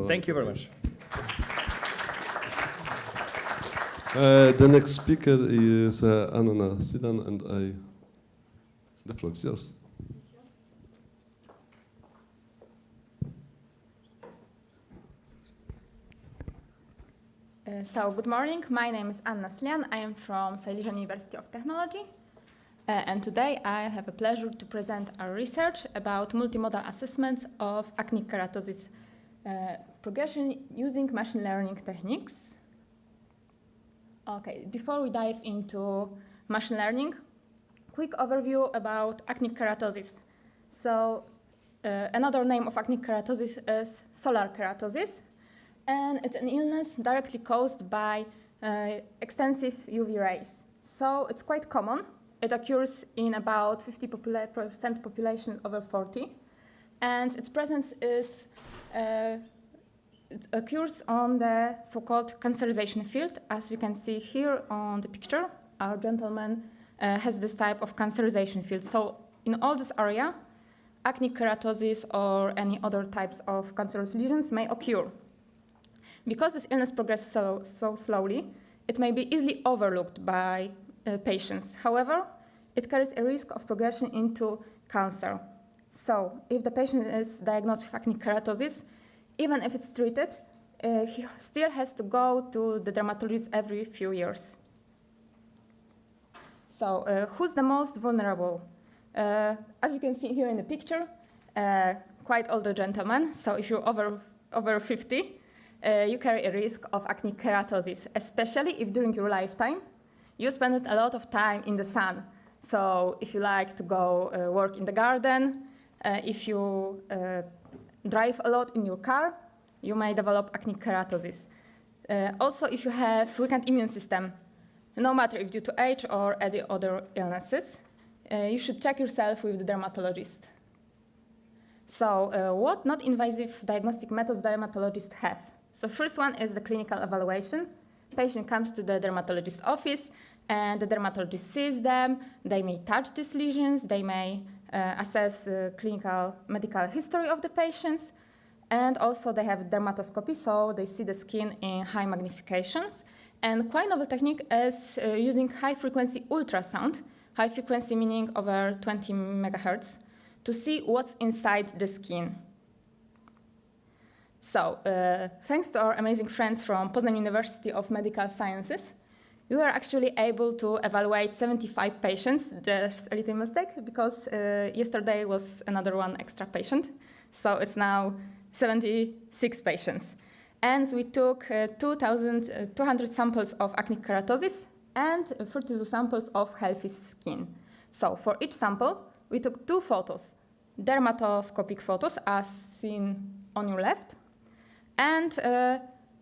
S3: Thank you very much.
S1: The next speaker is Anna Sidan, and the floor is yours.
S6: So good morning, my name is Anna Slian, I am from Silesian University of Technology, and today I have a pleasure to present our research about multimodal assessments of actinic keratosis progression using machine learning techniques. Okay, before we dive into machine learning, quick overview about actinic keratosis. So another name of actinic keratosis is solar keratosis. And it's an illness directly caused by extensive UV rays. So it's quite common. It occurs in about 50% population over 40. And its presence is, it occurs on the so-called cancerization field. As we can see here on the picture, our gentleman has this type of cancerization field. So in all this area, actinic keratosis or any other types of cancerous lesions may occur. Because this illness progresses so slowly, it may be easily overlooked by patients. However, it carries a risk of progression into cancer. So, if the patient is diagnosed with actinic keratosis, even if it's treated, he still has to go to the dermatologist every few years. So, who's the most vulnerable? As you can see here in the picture, quite older gentleman. So, if you're over 50, you carry a risk of actinic keratosis, especially if during your lifetime you spend a lot of time in the sun. So if you like to go work in the garden, if you drive a lot in your car, you may develop actinic keratosis. Also, if you have weakened immune system, no matter if due to age or any other illnesses, you should check yourself with the dermatologist. So what non-invasive diagnostic methods dermatologists have? So first one is the clinical evaluation. Patient comes to the dermatologist's office and the dermatologist sees them. They may touch these lesions. They may assess clinical medical history of the patients. And also they have dermatoscopy, so they see the skin in high magnifications. And quite novel technique is using high-frequency ultrasound, high frequency meaning over 20 megahertz, to see what's inside the skin. So, thanks to our amazing friends from Poznań University of Medical Sciences, we were actually able to evaluate 75 patients. There's a little mistake because yesterday was another one extra patient. So it's now 76 patients. And we took 2,200 samples of actinic keratosis and 32 samples of healthy skin. So for each sample, we took 2 photos, dermatoscopic photos as seen on your left, and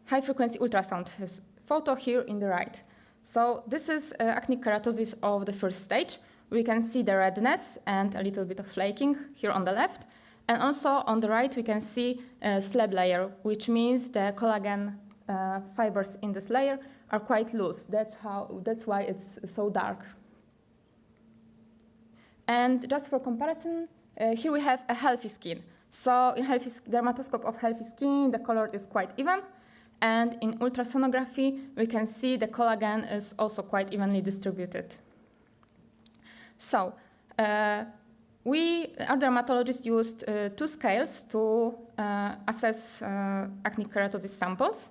S6: high-frequency ultrasound photo here in the right. So this is actinic keratosis of the first stage. We can see the redness and a little bit of flaking here on the left. And also on the right, we can see a slab layer, which means the collagen fibers in this layer are quite loose. That's why it's so dark. And just for comparison, here we have a healthy skin. So in dermatoscope of healthy skin, the color is quite even. And in ultrasonography, we can see the collagen is also quite evenly distributed. So our dermatologist used 2 scales to assess actinic keratosis samples.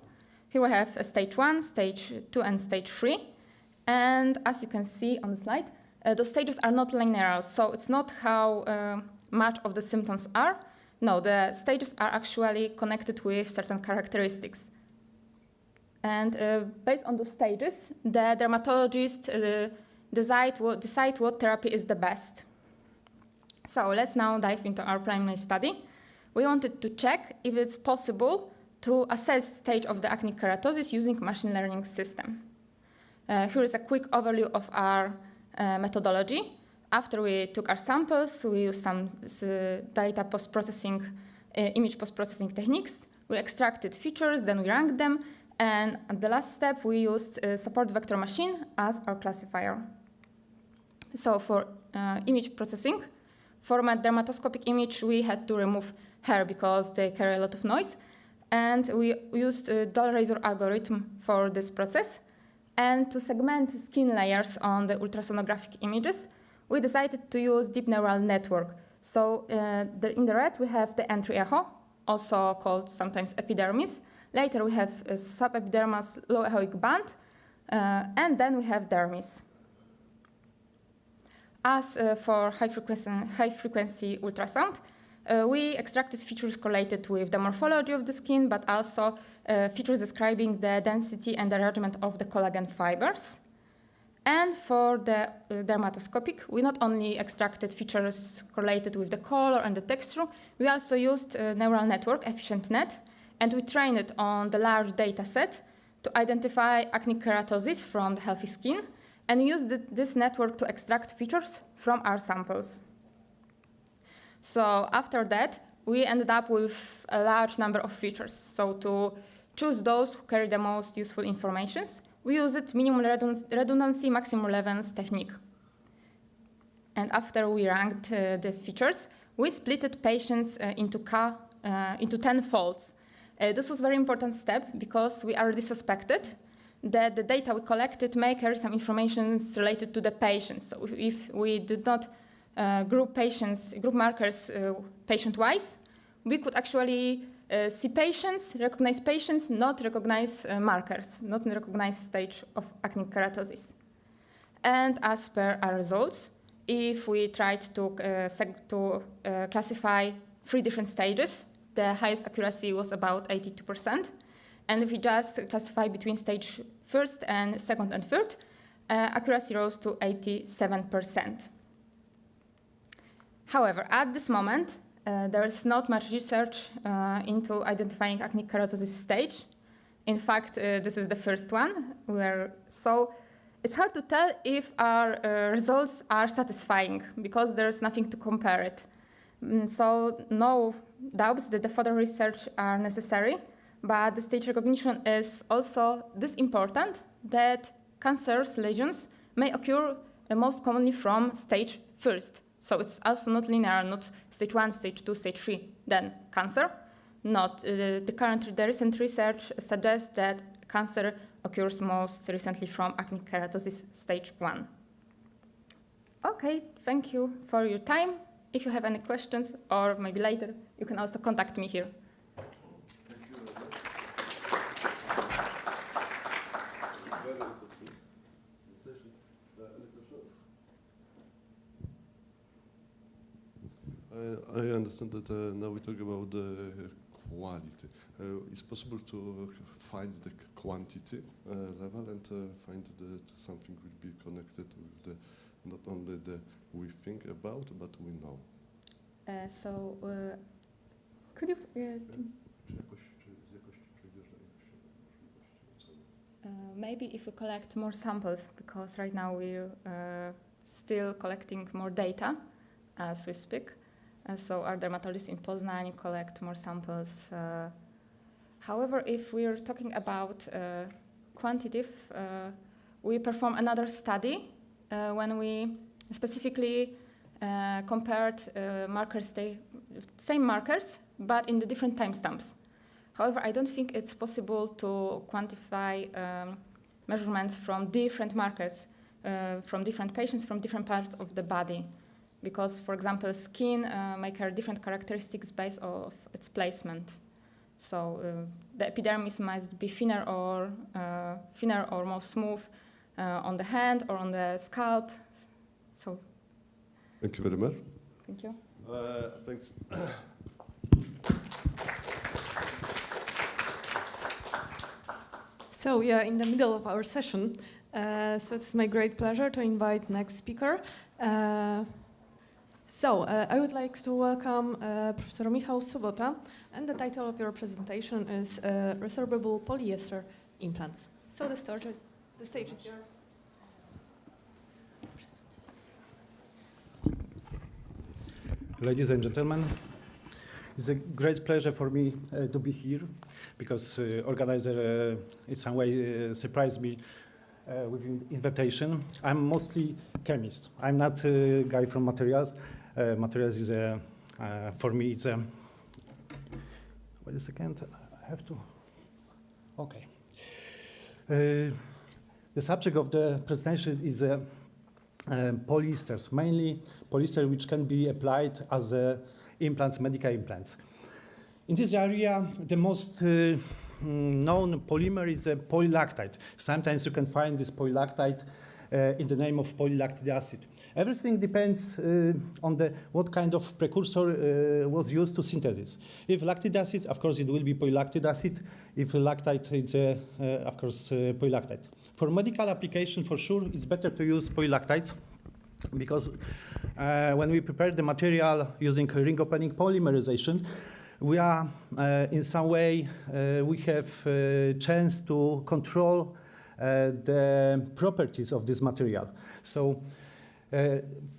S6: Here we have stage 1, stage 2, and stage 3. And as you can see on the slide, the stages are not linear, so it's not how much of the symptoms are. No, the stages are actually connected with certain characteristics. And based on those stages, the dermatologist decide what therapy is the best. So let's now dive into our primary study. We wanted to check if it's possible to assess stage of the actinic keratosis using machine learning system. Here is a quick overview of our methodology. After we took our samples, we used some data post-processing, image post-processing techniques. We extracted features, then we ranked them, and at the last step, we used support vector machine as our classifier. So for image processing, for my dermatoscopic image, we had to remove hair because they carry a lot of noise. And we used a dual razor algorithm for this process. And to segment skin layers on the ultrasonographic images, we decided to use deep neural network. So in the red, we have the entry echo, also called sometimes epidermis. Later, we have a subepidermis low echoic band, and then we have dermis. As for high-frequency ultrasound, we extracted features correlated with the morphology of the skin, but also features describing the density and arrangement of the collagen fibers. And for the dermatoscopic, we not only extracted features correlated with the color and the texture, we also used a neural network, EfficientNet, and we trained it on the large data set to identify acne keratosis from the healthy skin, and used this network to extract features from our samples. So after that, we ended up with a large number of features. So to choose those who carry the most useful informations, we used minimum redundancy, maximum relevance technique. And after we ranked the features, we splitted patients into 10 folds. This was a very important step because we already suspected that the data we collected may carry some information related to the patients. So if we did not group markers patient-wise, we could actually see patients, recognize patients, not recognize markers, not recognize stage of acne keratosis. And as per our results, if we tried to classify 3 different stages, the highest accuracy was about 82%. And if we just classify between stage 1st and 2nd and 3rd, accuracy rose to 87%. However, at this moment, there is not much research into identifying acne keratosis stage. In fact, this is the first one. So it's hard to tell if our results are satisfying because there's nothing to compare it. So no doubts that the further research are necessary, but the stage recognition is also this important that cancerous lesions may occur most commonly from stage 1st. So it's also not linear, not stage 1, stage 2, stage 3, then cancer. The recent research suggests that cancer occurs most recently from acne keratosis stage 1. Okay, thank you for your time. If you have any questions, or maybe later, you can also contact me here.
S1: I understand that now we talk about the quality. It's possible to find the quantity level and find that something will be connected with the not only the we think about, but we know.
S6: Could you? Maybe if we collect more samples, because right now we're still collecting more data as we speak. So our dermatologists in Poznań collect more samples. However, if we're talking about quantitative, we perform another study when we specifically compared markers, same markers, but in the different timestamps. However, I don't think it's possible to quantify measurements from different markers, from different patients, from different parts of the body. Because, for example, skin may carry different characteristics based on its placement. So the epidermis must be thinner or more smooth on the hand or on the scalp. So.
S1: Thank you very much.
S6: Thank you.
S1: Thanks.
S7: So we are in the middle of our session. So it's my great pleasure to invite next speaker. I would like to welcome Professor Michał Sobota, and the title of your presentation is Resorbable Polyester Implants. So the stage is yours.
S8: ladies and gentlemen. It's a great pleasure for me to be here because organizer in some way surprised me with invitation. I'm mostly chemist. I'm not a guy from materials. Materials is for me it's a. Wait a second. I have to. Okay. The subject of the presentation is polyesters, mainly polyester which can be applied as implants, medical implants. In this area, the most known polymer is polylactide. Sometimes you can find this polylactide in the name of polylactic acid. Everything depends on what kind of precursor was used to synthesis. If lactic acid, of course, it will be polylactic acid. If lactide, it's of course polylactide. For medical application, for sure, it's better to use polylactides because when we prepare the material using ring opening polymerization, we are in some way we have a chance to control the properties of this material. So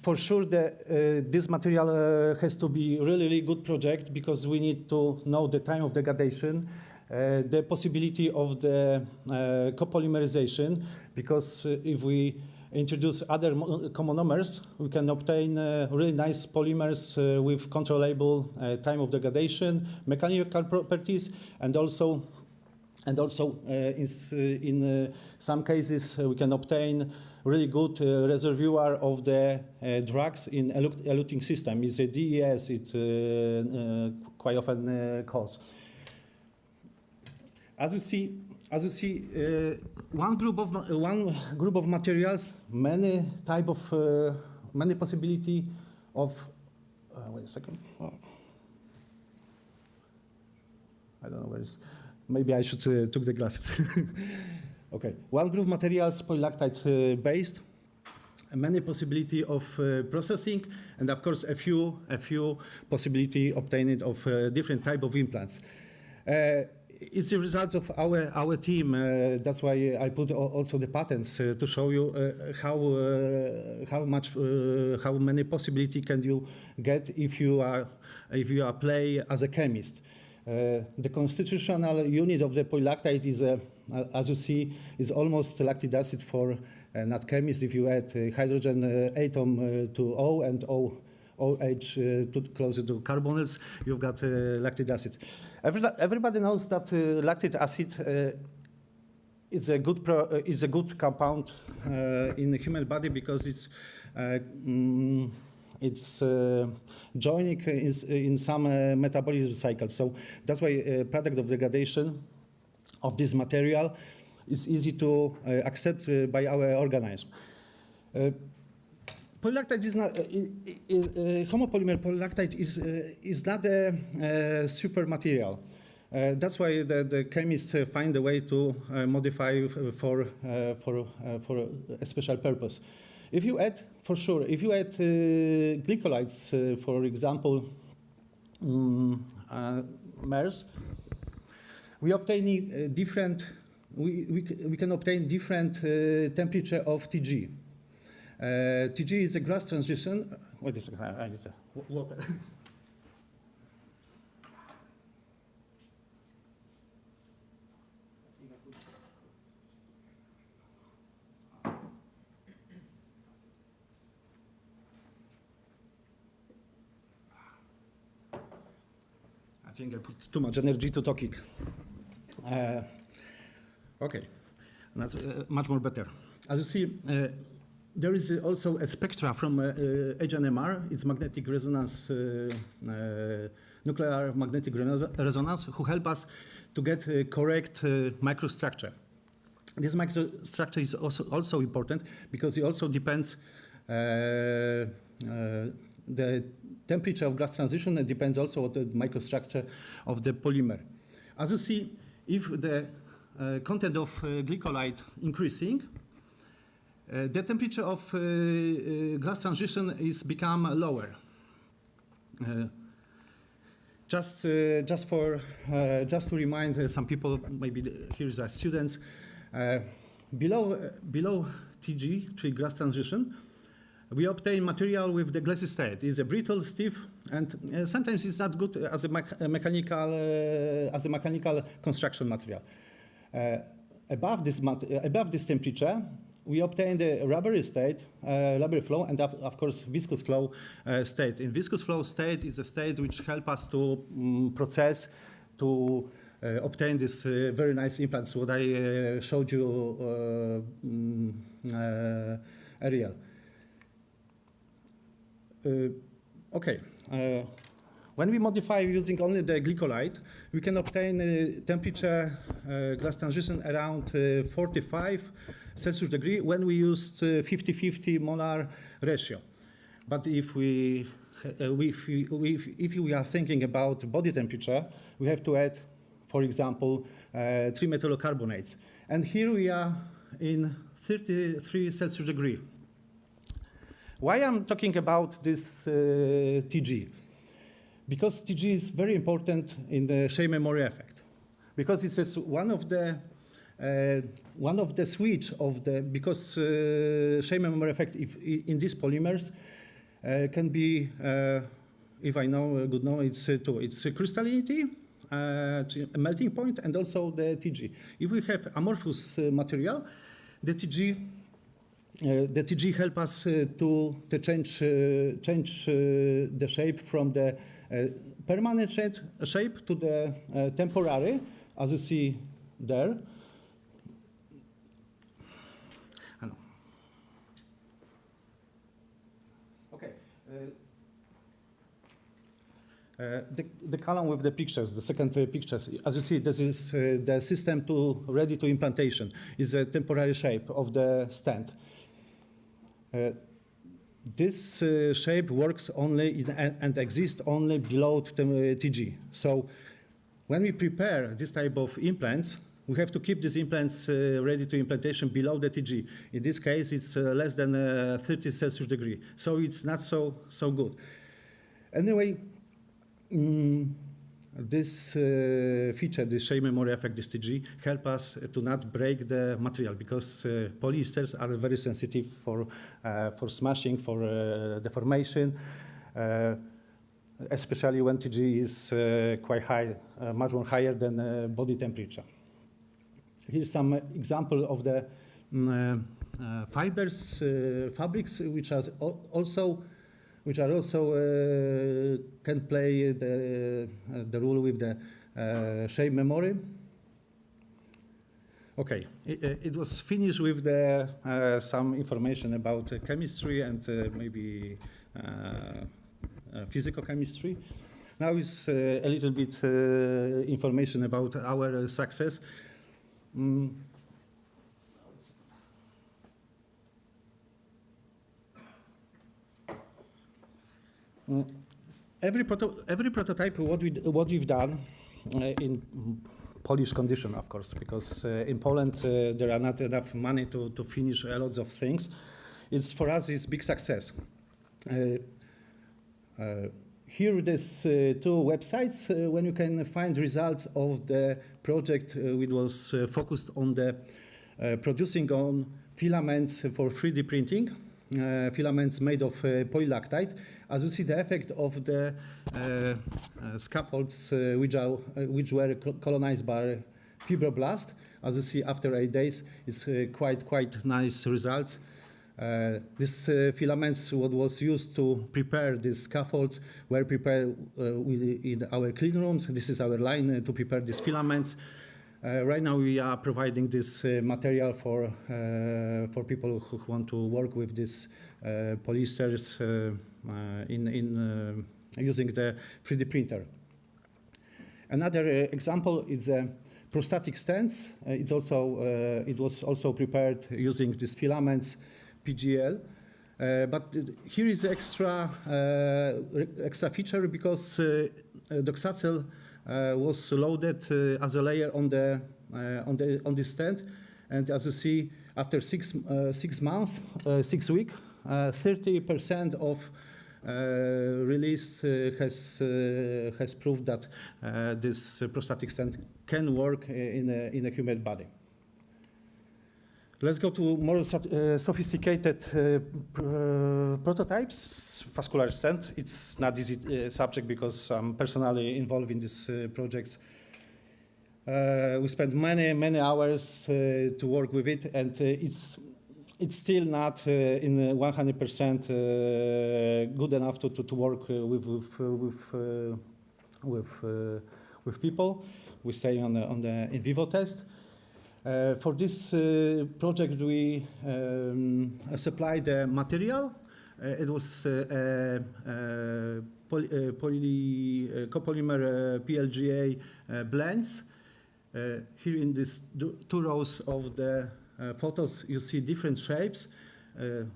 S8: for sure, this material has to be really good project because we need to know the time of degradation, the possibility of the copolymerization, because if we introduce other monomers, we can obtain really nice polymers with controllable time of degradation, mechanical properties, and also in some cases we can obtain really good reservoir of the drugs in eluting system. It's a DES, it quite often calls. As you see, one group of materials, many possibility of. Wait a second. Oh. I don't know where is. Maybe I should took the glasses. Okay, one group of materials polylactide based, many possibility of processing, and of course a few possibility obtained of different type of implants. It's a result of our team. That's why I put also the patents to show you how many possibility can you get if you are play as a chemist. The constitutional unit of the polylactide is, as you see, is almost lactic acid for not chemists. If you add hydrogen atom to O and OH closer to carbonyls, you've got lactic acid. Everybody knows that lactic acid is a good compound in the human body because it's joining in some metabolism cycle. So that's why product of degradation of this material is easy to accept by our organism. Polylactide is not homopolymer polylactide is not a super material. That's why the chemists find a way to modify for a special purpose. If you add, for sure, if you add glycolides, for example, MERS, we obtain different. We can obtain different temperature of TG. TG is a gas transition. Wait a second, I need water. I think I put too much energy to talking. Okay, that's much more better. As you see, there is also a spectra from HNMR. It's magnetic resonance, nuclear magnetic resonance, who help us to get a correct microstructure. This microstructure is also important because it also depends the temperature of gas transition, and depends also on the microstructure of the polymer. As you see, if the content of glycolide increasing, the temperature of gas transition is become lower. Just to remind some people, maybe here is our students, below TG, 3 gas transition, we obtain material with the glassy state. It's a brittle, stiff, and sometimes it's not good as a mechanical construction material. Above this temperature, we obtain the rubbery state, rubbery flow, and of course viscous flow state. In viscous flow state is a state which helps us to process, to obtain this very nice implants, what I showed you earlier. Okay. When we modify using only the glycolide, we can obtain a temperature glass transition around 45 Celsius degree when we used 50-50 molar ratio. But if we are thinking about body temperature, we have to add, for example, 3 metallocarbonates. And here we are in 33 Celsius degree. Why I'm talking about this TG? Because TG is very important in the shape memory effect. Because it is one of the switch of the, because shape memory effect in these polymers can be, if I know good know, it's two. It's crystallinity, melting point, and also the TG. If we have amorphous material, the TG help us to change the shape from the permanent shape to the temporary, as you see there. Okay. The column with the pictures, the second pictures, as you see, this is the system ready to implantation. It's a temporary shape of the stand. This shape works only and exists only below TG. So when we prepare this type of implants, we have to keep these implants ready to implantation below the TG. In this case, it's less than 30 Celsius degree. So it's not so good. Anyway, this feature, this shape memory effect, this TG, help us to not break the material because polyesters are very sensitive for smashing, for deformation, especially when TG is quite high, much more higher than body temperature. Here's some example of the fabrics which are also can play the role with the shape memory. Okay, it was finished with some information about chemistry and maybe physical chemistry. Now it's a little bit information about our success. Every prototype what we've done in Polish condition, of course, because in Poland there are not enough money to finish a lot of things. It's for us it's big success. Here there's two websites when you can find results of the project which was focused on the producing on filaments for 3D printing. Filaments made of polylactide. As you see, the effect of the scaffolds which were colonized by fibroblast. As you see, after 8 days, it's quite nice results. These filaments, what was used to prepare these scaffolds, were prepared in our clean rooms. This is our line to prepare these filaments. Right now, we are providing this material for people who want to work with these polyesters in using the 3D printer. Another example is prostatic stents. It was also prepared using these filaments, PGL. But here is extra feature because Doxacel was loaded as a layer on the stent, and as you see, after 6 months, 6 weeks, 30% of release has proved that this prostatic stent can work in a human body. Let's go to more sophisticated prototypes. Vascular stent. It's not easy subject because I'm personally involved in this projects. We spent many hours to work with it, and it's still not in 100% good enough to work with people. We stay on the in vivo test. For this project, we supplied the material. It was copolymer PLGA blends. Here in these two rows of the photos, you see different shapes.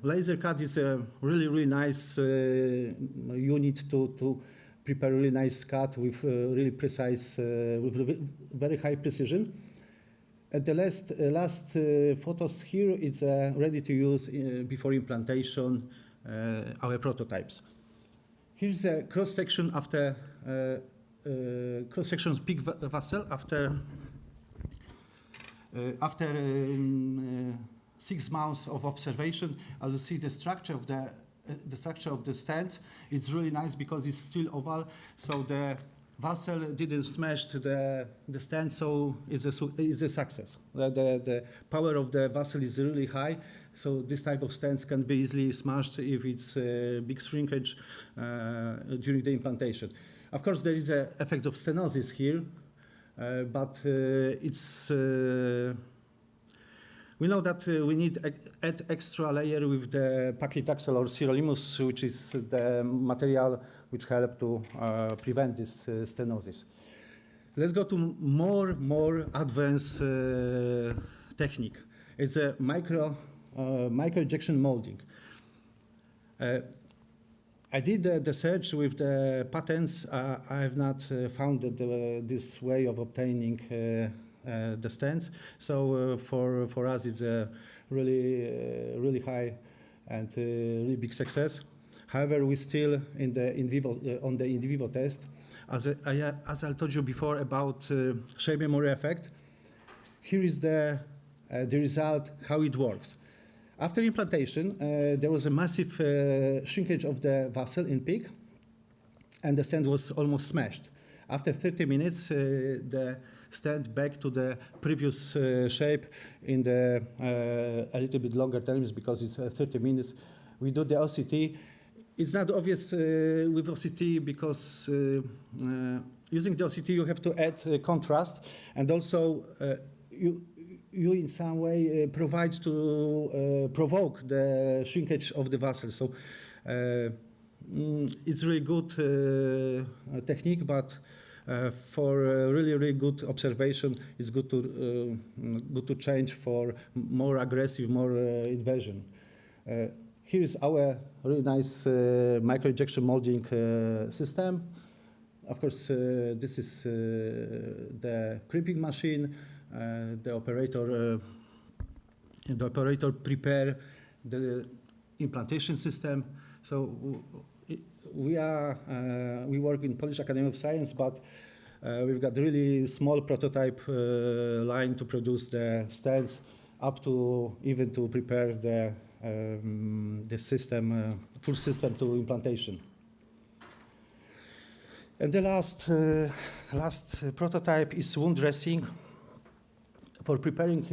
S8: Laser cut is a really nice unit to prepare really nice cut with really precise, with very high precision. At the last photos here, it's ready to use before implantation, our prototypes. Here's a cross section after cross section peak vessel after 6 months of observation. As you see, the structure of the stents, it's really nice because it's still oval, so the vessel didn't smash to the stent, so it's a success. The power of the vessel is really high, so this type of stents can be easily smashed if it's a big shrinkage during the implantation. Of course, there is an effect of stenosis here, but it's we know that we need add extra layer with the paclitaxel or sirolimus, which is the material which help to prevent this stenosis. Let's go to more advanced technique. It's a micro injection molding. I did the search with the patents. I have not found this way of obtaining the stents. So for us, it's a really high and really big success. However, we still in the in vivo test. As I told you before about shape memory effect, here is the result, how it works. After implantation, there was a massive shrinkage of the vessel in peak, and the stent was almost smashed. After 30 minutes, the stent back to the previous shape in the a little bit longer terms because it's 30 minutes. We do the OCT. It's not obvious with OCT because using the OCT you have to add contrast, and also you in some way provide to provoke the shrinkage of the vessel. So it's really good technique, but for really good observation, it's good to change for more aggressive, more invasion. Here is our really nice micro-injection molding system. Of course, this is the crimping machine. The operator prepare the implantation system. So we work in Polish Academy of Science, but we've got really small prototype line to produce the stents, up to even to prepare the system, full system to implantation. And the last prototype is wound dressing. For preparing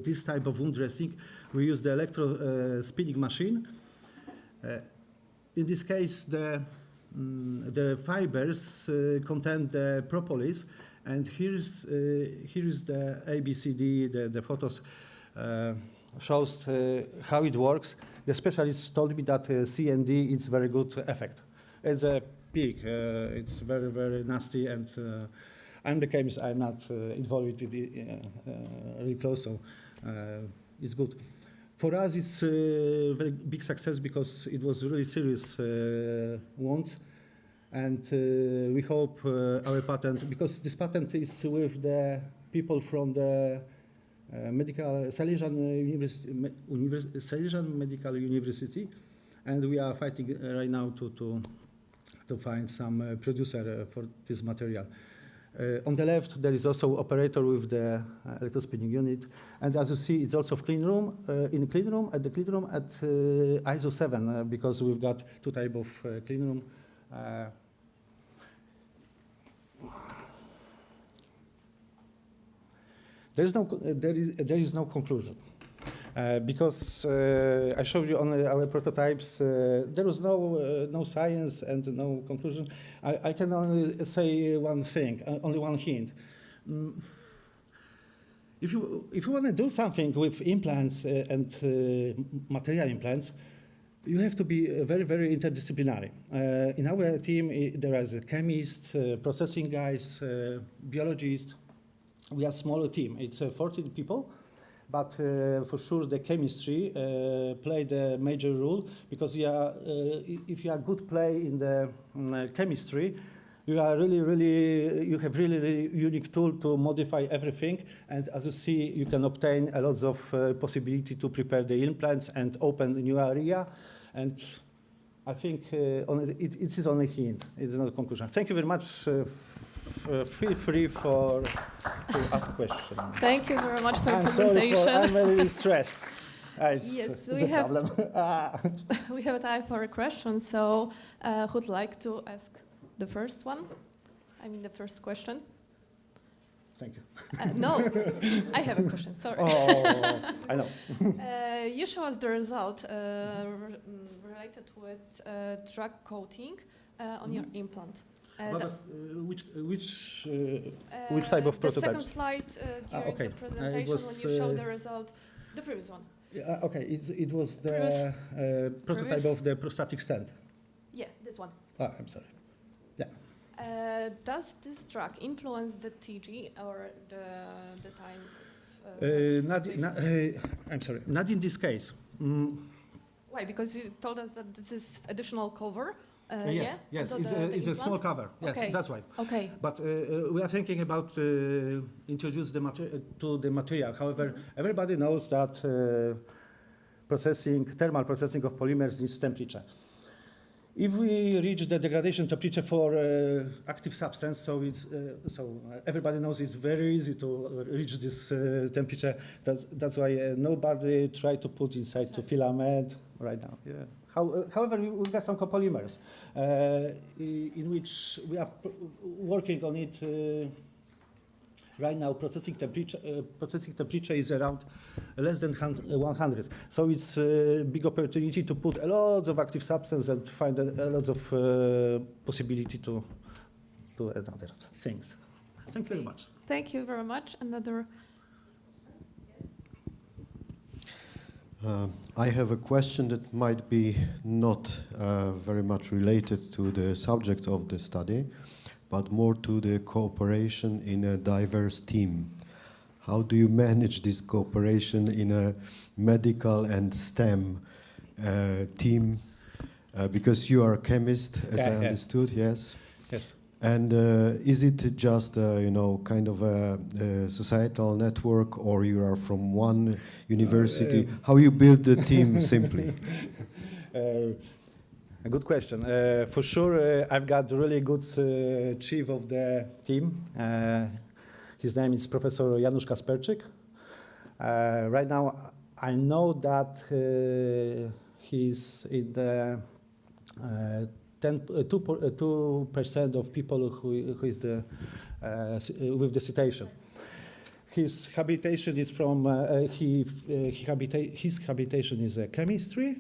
S8: this type of wound dressing, we use the electro spinning machine. In this case, the fibers contain the propolis, and here is the ABCD. The photos shows how it works. The specialists told me that CND is very good effect. It's a pig. It's very nasty, and I'm the chemist. I'm not involved in it really close, so it's good. For us, it's a very big success because it was really serious wounds, and we hope our patent, because this patent is with the people from the Salesian Medical University, and we are fighting right now to find some producer for this material. On the left, there is also operator with the electrospinning unit. And as you see, it's also clean room, in clean room, at ISO 7, because we've got two types of clean room. There is no conclusion. Because I showed you on our prototypes, there was no science and no conclusion. I can only say one thing, only one hint. If you want to do something with implants and material implants, you have to be very, very interdisciplinary. In our team, there is a chemist, processing guys, biologist. We are a smaller team. It's 14 people. But for sure, the chemistry played a major role, because if you are good play in the chemistry, you have really unique tool to modify everything. And as you see, you can obtain a lot of possibility to prepare the implants and open a new area. And I think it is only a hint. It's not a conclusion. Thank you very much. Feel free to ask questions.
S7: Thank you very much for your
S8: I'm
S7: presentation.
S8: sorry I'm very stressed.
S7: Yes,
S8: it's a problem.
S7: We have time for a question, so who'd like to ask the first one? I mean, the first question.
S8: Thank you.
S7: No, I have a question, sorry.
S8: Oh, I know.
S7: You show us the result related with drug coating on your implant.
S8: Which type of prototypes?
S7: The second slide during the presentation, when you show the result, the previous one.
S8: Okay, it was the prototype of the prosthetic stent.
S7: Yeah, this one.
S8: Oh, I'm sorry. Yeah.
S7: Does this drug influence the TG or the time?
S8: I'm sorry, not in this case.
S7: Why? Because you told us that this is additional cover.
S8: Yes, it's a small cover. Yes,
S7: okay.
S8: That's right.
S7: Okay.
S8: But we are thinking about introduce the material. However, everybody knows that thermal processing of polymers is temperature. If we reach the degradation temperature for active substance, so everybody knows it's very easy to reach this temperature. That's why nobody tried to put inside to filament right now. Yeah. However, we've got some copolymers in which we are working on it right now. Processing temperature is around less than 100. So it's a big opportunity to put a lot of active substance and find a lot of possibility to do other things. Thank you very much.
S7: Thank you very much. Another.
S5: I have a question that might be not very much related to the subject of the study, but more to the cooperation in a diverse team. How do you manage this cooperation in a medical and STEM team? Because you are a chemist, as I understood, yes?
S8: Yes.
S5: And is it just kind of a societal network, or you are from one university? How you build the team simply?
S8: A good question. For sure, I've got a really good chief of the team. His name is Professor Janusz Kasperczyk. Right now, I know that he's in the 2% of people who is with the citation. His habilitation is from his habilitation is chemistry,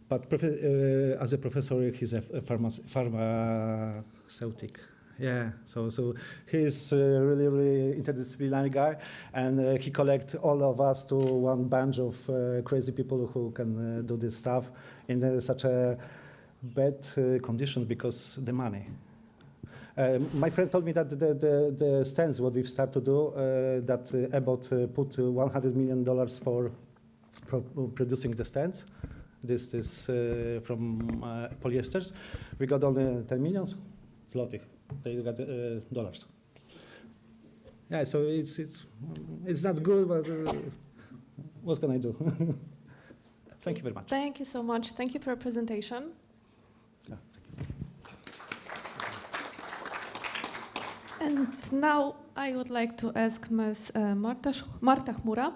S8: but as a professor he's a pharmaceutic. Yeah, so he's a really interdisciplinary guy, and he collects all of us to one bunch of crazy people who can do this stuff in such a bad conditions because the money. My friend told me that the stents, what we've started to do, that about put $100 million for producing the stents. This from polyesters. We got only 10 million zloty. They got dollars. Yeah, so it's not good, but what can I do? Thank you very much.
S7: Thank you so much. Thank you for your presentation.
S8: Yeah, thank you.
S7: And now I would like to ask Ms. Marta Chmura,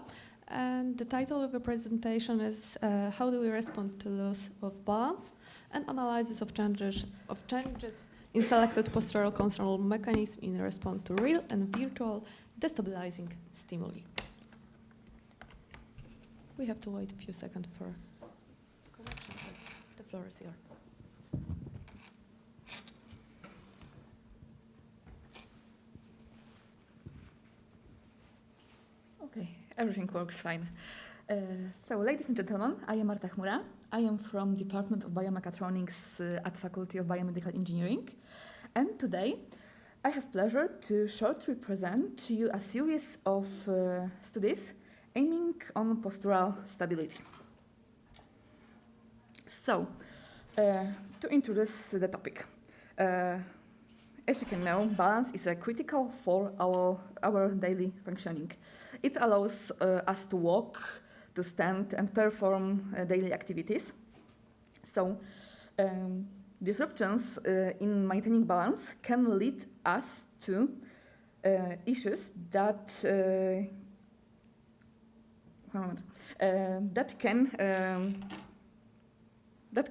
S7: and the title of the presentation is How do we respond to loss of balance and analysis of changes in selected postural control mechanism in response to real and virtual destabilizing stimuli. We have to wait a few seconds for connection, but the floor is yours.
S9: Okay, everything works fine. So, ladies and gentlemen, I am Marta Chmura. I am from Department of Biomechatronics at Faculty of Biomedical Engineering. And today, I have pleasure to shortly present to you a series of studies aiming on postural stability. So, to introduce the topic. As you can know, balance is critical for our daily functioning. It allows us to walk, to stand, and perform daily activities. So, disruptions in maintaining balance can lead us to issues that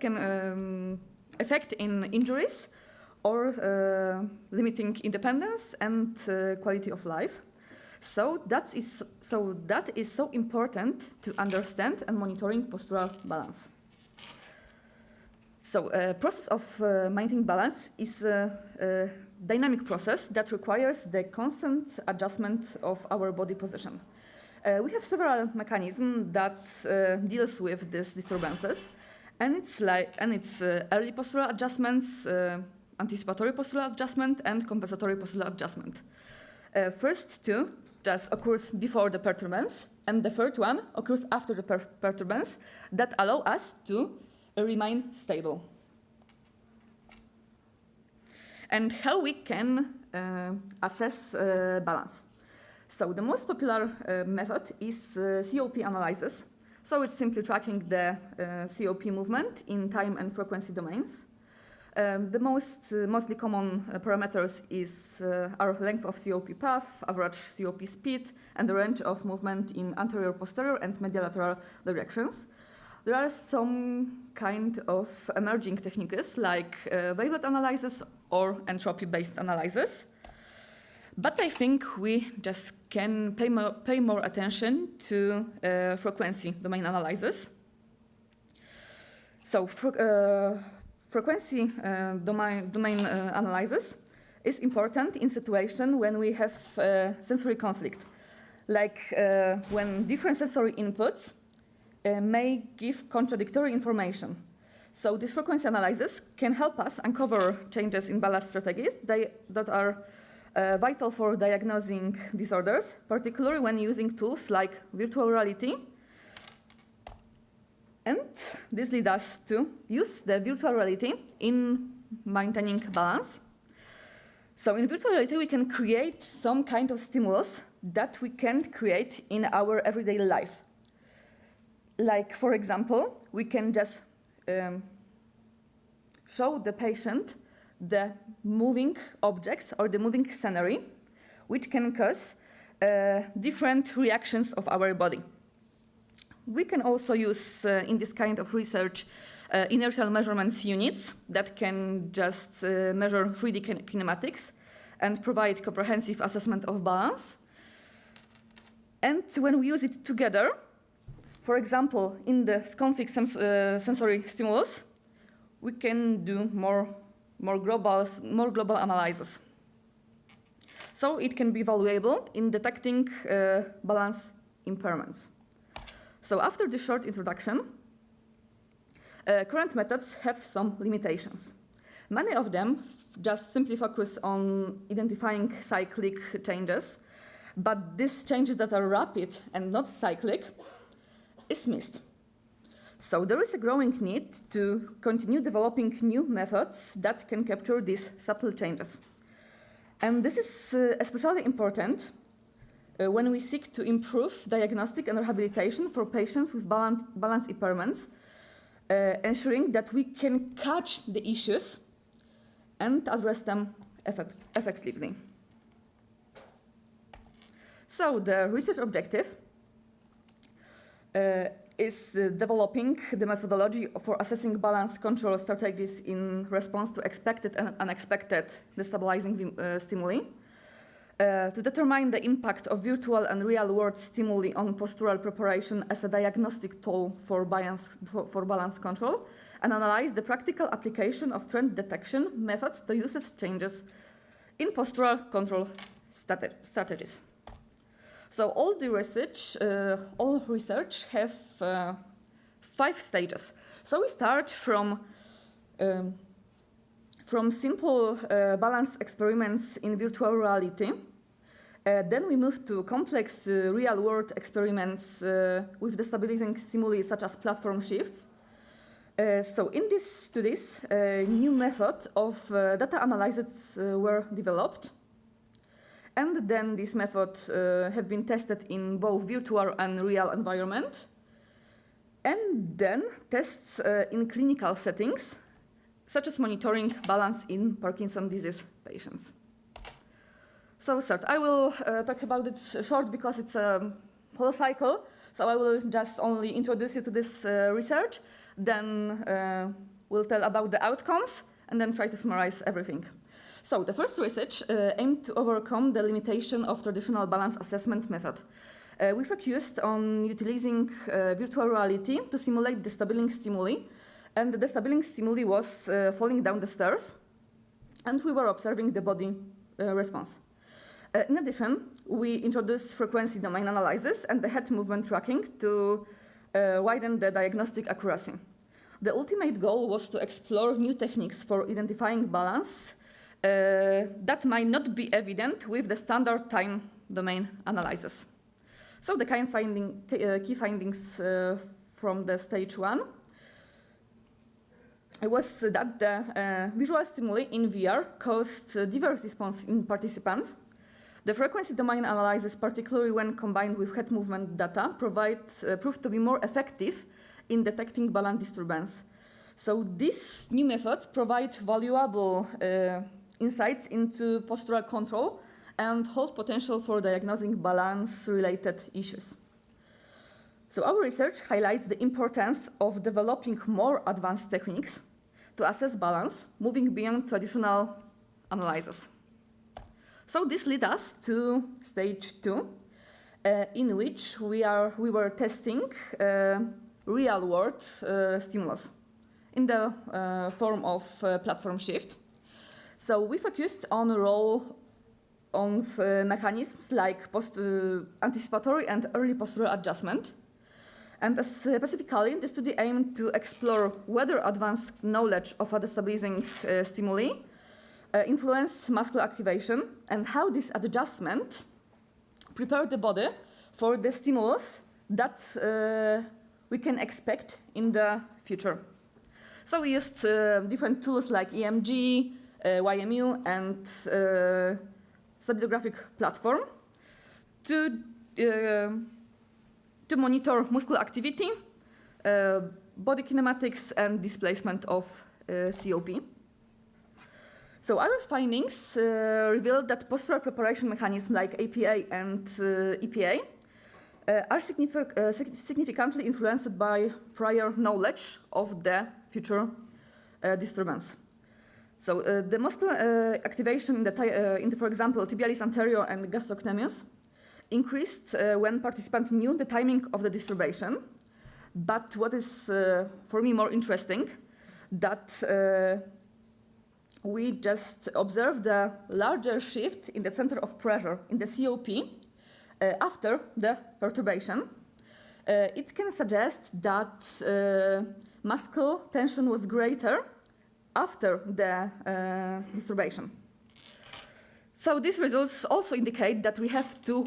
S9: can affect in injuries or limiting independence and quality of life. So that is so important to understand and monitoring postural balance. So process of maintaining balance is a dynamic process that requires the constant adjustment of our body position. We have several mechanisms that deals with these disturbances, and it's early postural adjustments, anticipatory postural adjustment, and compensatory postural adjustment. First two just occurs before the perturbance, and the third one occurs after the perturbance that allow us to remain stable. And how we can assess balance. So the most popular method is COP analysis. So it's simply tracking the COP movement in time and frequency domains. The mostly common parameters are length of COP path, average COP speed, and the range of movement in anterior, posterior, and medial-lateral directions. There are some kind of emerging techniques like wavelet analysis or entropy-based analysis. But I think we just can pay more attention to frequency domain analysis. So frequency domain analysis is important in situation when we have sensory conflict, like when different sensory inputs may give contradictory information. So this frequency analysis can help us uncover changes in balance strategies that are vital for diagnosing disorders, particularly when using tools like virtual reality. And this leads us to use the virtual reality in maintaining balance. So in virtual reality, we can create some kind of stimulus that we can't create in our everyday life. Like, for example, we can just show the patient the moving objects or the moving scenery, which can cause different reactions of our body. We can also use, in this kind of research, inertial measurements units that can just measure 3D kinematics and provide comprehensive assessment of balance. And when we use it together, for example, in the config sensory stimulus, we can do more global analysis. So it can be valuable in detecting balance impairments. So after this short introduction, current methods have some limitations. Many of them just simply focus on identifying cyclic changes, but these changes that are rapid and not cyclic is missed. So there is a growing need to continue developing new methods that can capture these subtle changes. And this is especially important when we seek to improve diagnostic and rehabilitation for patients with balance impairments, ensuring that we can catch the issues and address them effectively. So the research objective is developing the methodology for assessing balance control strategies in response to expected and unexpected destabilizing stimuli, to determine the impact of virtual and real-world stimuli on postural preparation as a diagnostic tool for balance control, and analyze the practical application of trend detection methods to usage changes in postural control strategies. So all research have 5 stages. So we start from simple balance experiments in virtual reality. Then we move to complex real-world experiments with destabilizing stimuli such as platform shifts. So in these studies, new method of data analysis were developed. And then these methods have been tested in both virtual and real environment. And then tests in clinical settings, such as monitoring balance in Parkinson's disease patients. So third, I will talk about it short because it's a whole cycle. So I will just only introduce you to this research, then we'll tell about the outcomes, and then try to summarize everything. So the first research aimed to overcome the limitation of traditional balance assessment method. We focused on utilizing virtual reality to simulate destabilizing stimuli, and the destabilizing stimuli was falling down the stairs, and we were observing the body response. In addition, we introduced frequency domain analysis and the head movement tracking to widen the diagnostic accuracy. The ultimate goal was to explore new techniques for identifying balance that might not be evident with the standard time domain analysis. So the key findings from the stage 1 was that the visual stimuli in VR caused diverse response in participants. The frequency domain analysis, particularly when combined with head movement data, proved to be more effective in detecting balance disturbance. So these new methods provide valuable insights into postural control and hold potential for diagnosing balance-related issues. So our research highlights the importance of developing more advanced techniques to assess balance, moving beyond traditional analysis. So this leads us to stage 2, in which we were testing real-world stimulus in the form of platform shift. So we focused on the role of mechanisms like anticipatory and early postural adjustment. And specifically, the study aimed to explore whether advanced knowledge of a destabilizing stimuli influence muscle activation and how this adjustment prepared the body for the stimulus that we can expect in the future. So we used different tools like EMG, YMU, and subdiographic platform to monitor muscle activity, body kinematics, and displacement of COP. So our findings revealed that postural preparation mechanisms like APA and EPA are significantly influenced by prior knowledge of the future disturbance. So the muscle activation in the, for example, tibialis anterior and gastrocnemius increased when participants knew the timing of the disturbation. But what is, for me, more interesting, that we just observed a larger shift in the center of pressure in the COP after the perturbation. It can suggest that muscle tension was greater after the disturbation. So these results also indicate that we have to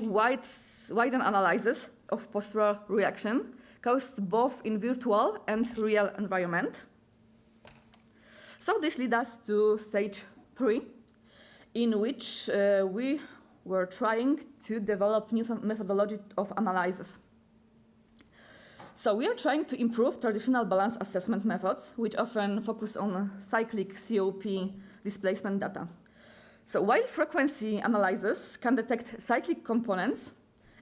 S9: widen analysis of postural reaction caused both in virtual and real environment. So this leads us to stage 3, in which we were trying to develop new methodology of analysis. So we are trying to improve traditional balance assessment methods, which often focus on cyclic COP displacement data. So while frequency analysis can detect cyclic components,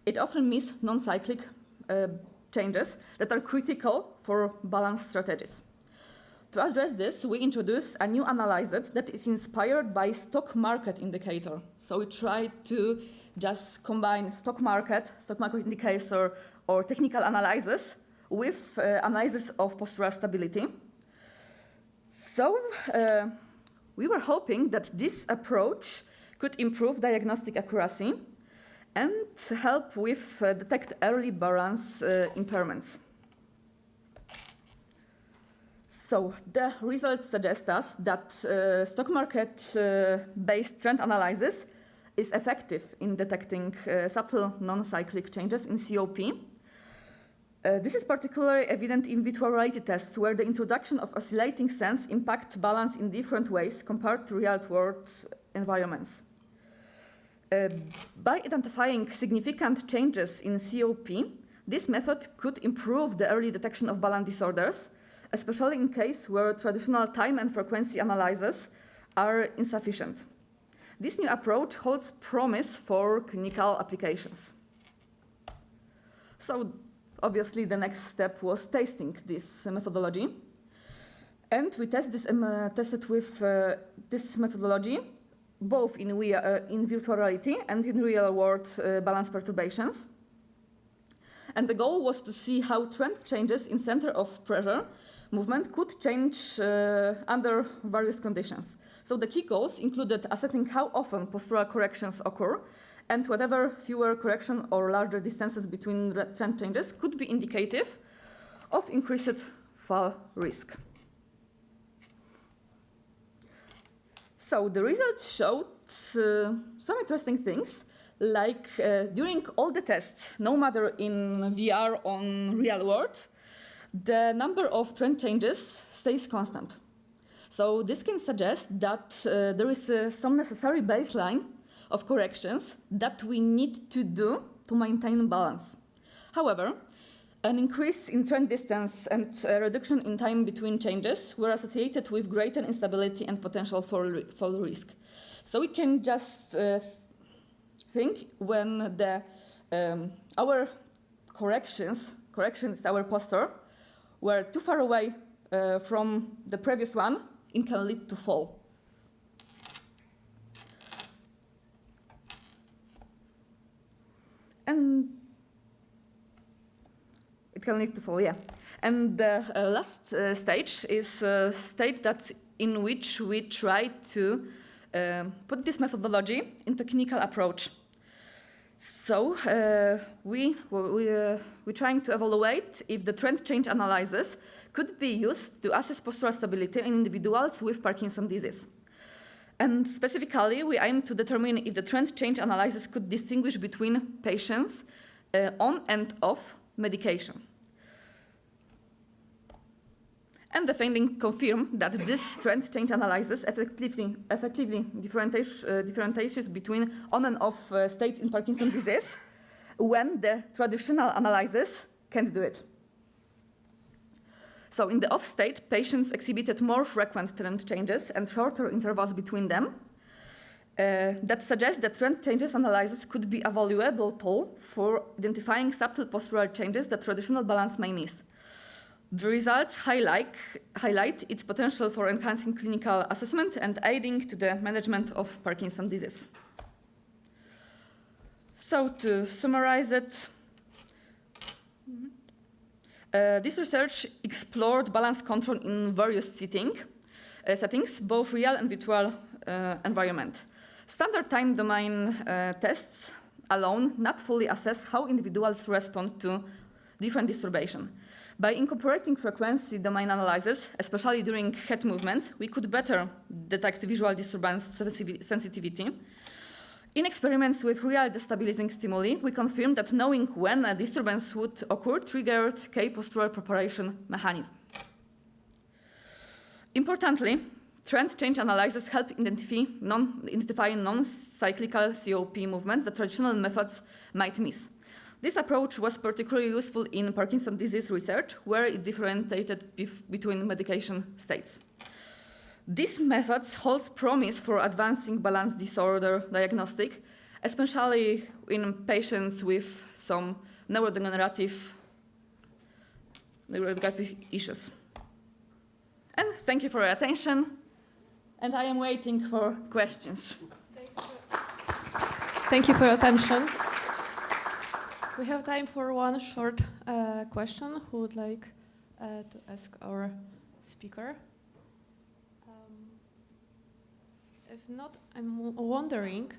S9: it often misses non-cyclic changes that are critical for balance strategies. To address this, we introduced a new analysis that is inspired by stock market indicator. So we try to just combine stock market indicator or technical analysis with analysis of postural stability. So we were hoping that this approach could improve diagnostic accuracy and help with detect early balance impairments. So the results suggest us that stock market-based trend analysis is effective in detecting subtle non-cyclic changes in COP. This is particularly evident in vitro reality tests, where the introduction of oscillating sense impacts balance in different ways compared to real-world environments. By identifying significant changes in COP, this method could improve the early detection of balance disorders, especially in cases where traditional time and frequency analyses are insufficient. This new approach holds promise for clinical applications. So obviously the next step was testing this methodology. And we tested with this methodology, both in virtual reality and in real-world balance perturbations. And the goal was to see how trend changes in center of pressure movement could change under various conditions. So the key goals included assessing how often postural corrections occur and whether fewer correction or larger distances between trend changes could be indicative of increased fall risk. So the results showed some interesting things, like during all the tests, no matter in VR or real world, the number of trend changes stays constant. So this can suggest that there is some necessary baseline of corrections that we need to do to maintain balance. However, an increase in trend distance and a reduction in time between changes were associated with greater instability and potential fall risk. So we can just think when our corrections, our posture, were too far away from the previous one, it can lead to fall. And it can lead to fall, yeah. And the last stage is a stage in which we try to put this methodology into clinical approach. So we're trying to evaluate if the trend change analysis could be used to assess postural stability in individuals with Parkinson's disease. And specifically, we aim to determine if the trend change analysis could distinguish between patients on and off medication. And the finding confirmed that this trend change analysis effectively differentiates between on and off states in Parkinson's disease when the traditional analysis can't do it. So in the off state, patients exhibited more frequent trend changes and shorter intervals between them. That suggests that trend changes analysis could be a valuable tool for identifying subtle postural changes that traditional balance may miss. The results highlight its potential for enhancing clinical assessment and aiding to the management of Parkinson's disease. So to summarize it, this research explored balance control in various settings, both real and virtual environment. Standard time domain tests alone not fully assess how individuals respond to different disturbation. By incorporating frequency domain analysis, especially during head movements, we could better detect visual disturbance sensitivity. In experiments with real destabilizing stimuli, we confirmed that knowing when a disturbance would occur triggered K-postural preparation mechanism. Importantly, trend change analysis help identify non-cyclical COP movements that traditional methods might miss. This approach was particularly useful in Parkinson's disease research, where it differentiated between medication states. This method holds promise for advancing balance disorder diagnostic especially in patients with some neurodegenerative issues. And thank you for your attention, and I am waiting for questions.
S7: Thank you for your attention. We have time for one short question. Who would like to ask our speaker? If not, I'm wondering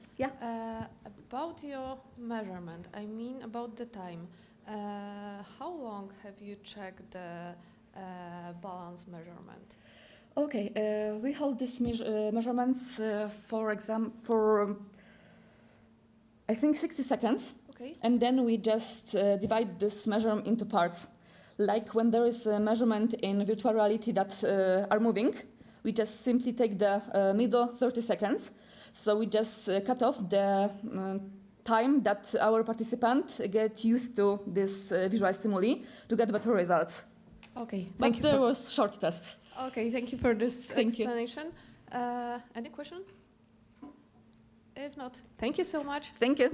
S7: about your measurement. I mean, about the time. How long have you checked the balance measurement?
S9: Okay, we hold these measurements, for example, I think 60 seconds.
S7: Okay.
S9: And then we just divide this measurement into parts. Like when there is a measurement in virtual reality that are moving, we just simply take the middle 30 seconds. So we just cut off the time that our participant get used to this visual stimuli to get better results.
S7: Okay,
S9: But there was short tests.
S7: Okay, thank you for this
S9: Thank you.
S7: explanation. Any question? If not, thank you so much.
S9: Thank you.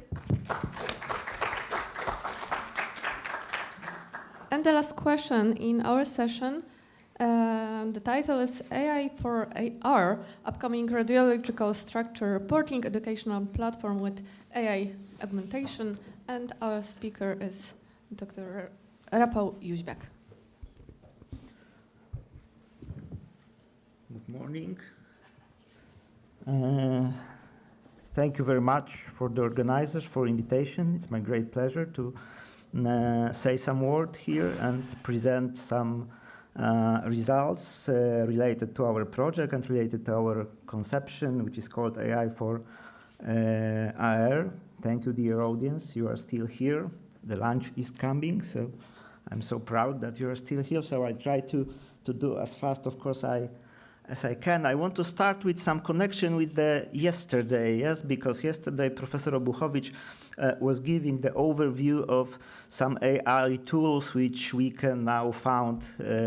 S7: And the last question in our session, the title is AI for AR, upcoming radiological structure reporting educational platform with AI augmentation. And our speaker is Dr. Rafał Jóźwiak.
S10: Good morning. Thank you very much for the organizers for invitation. It's my great pleasure to say some word here and present some results related to our project and related to our conception, which is called AI for AR. Thank you, dear audience. You are still here. The lunch is coming, so I'm so proud that you are still here. So I try to do as fast, of course, as I can. I want to start with some connection with the yesterday, yes, because yesterday Professor Obuchowicz was giving the overview of some AI tools which we can now found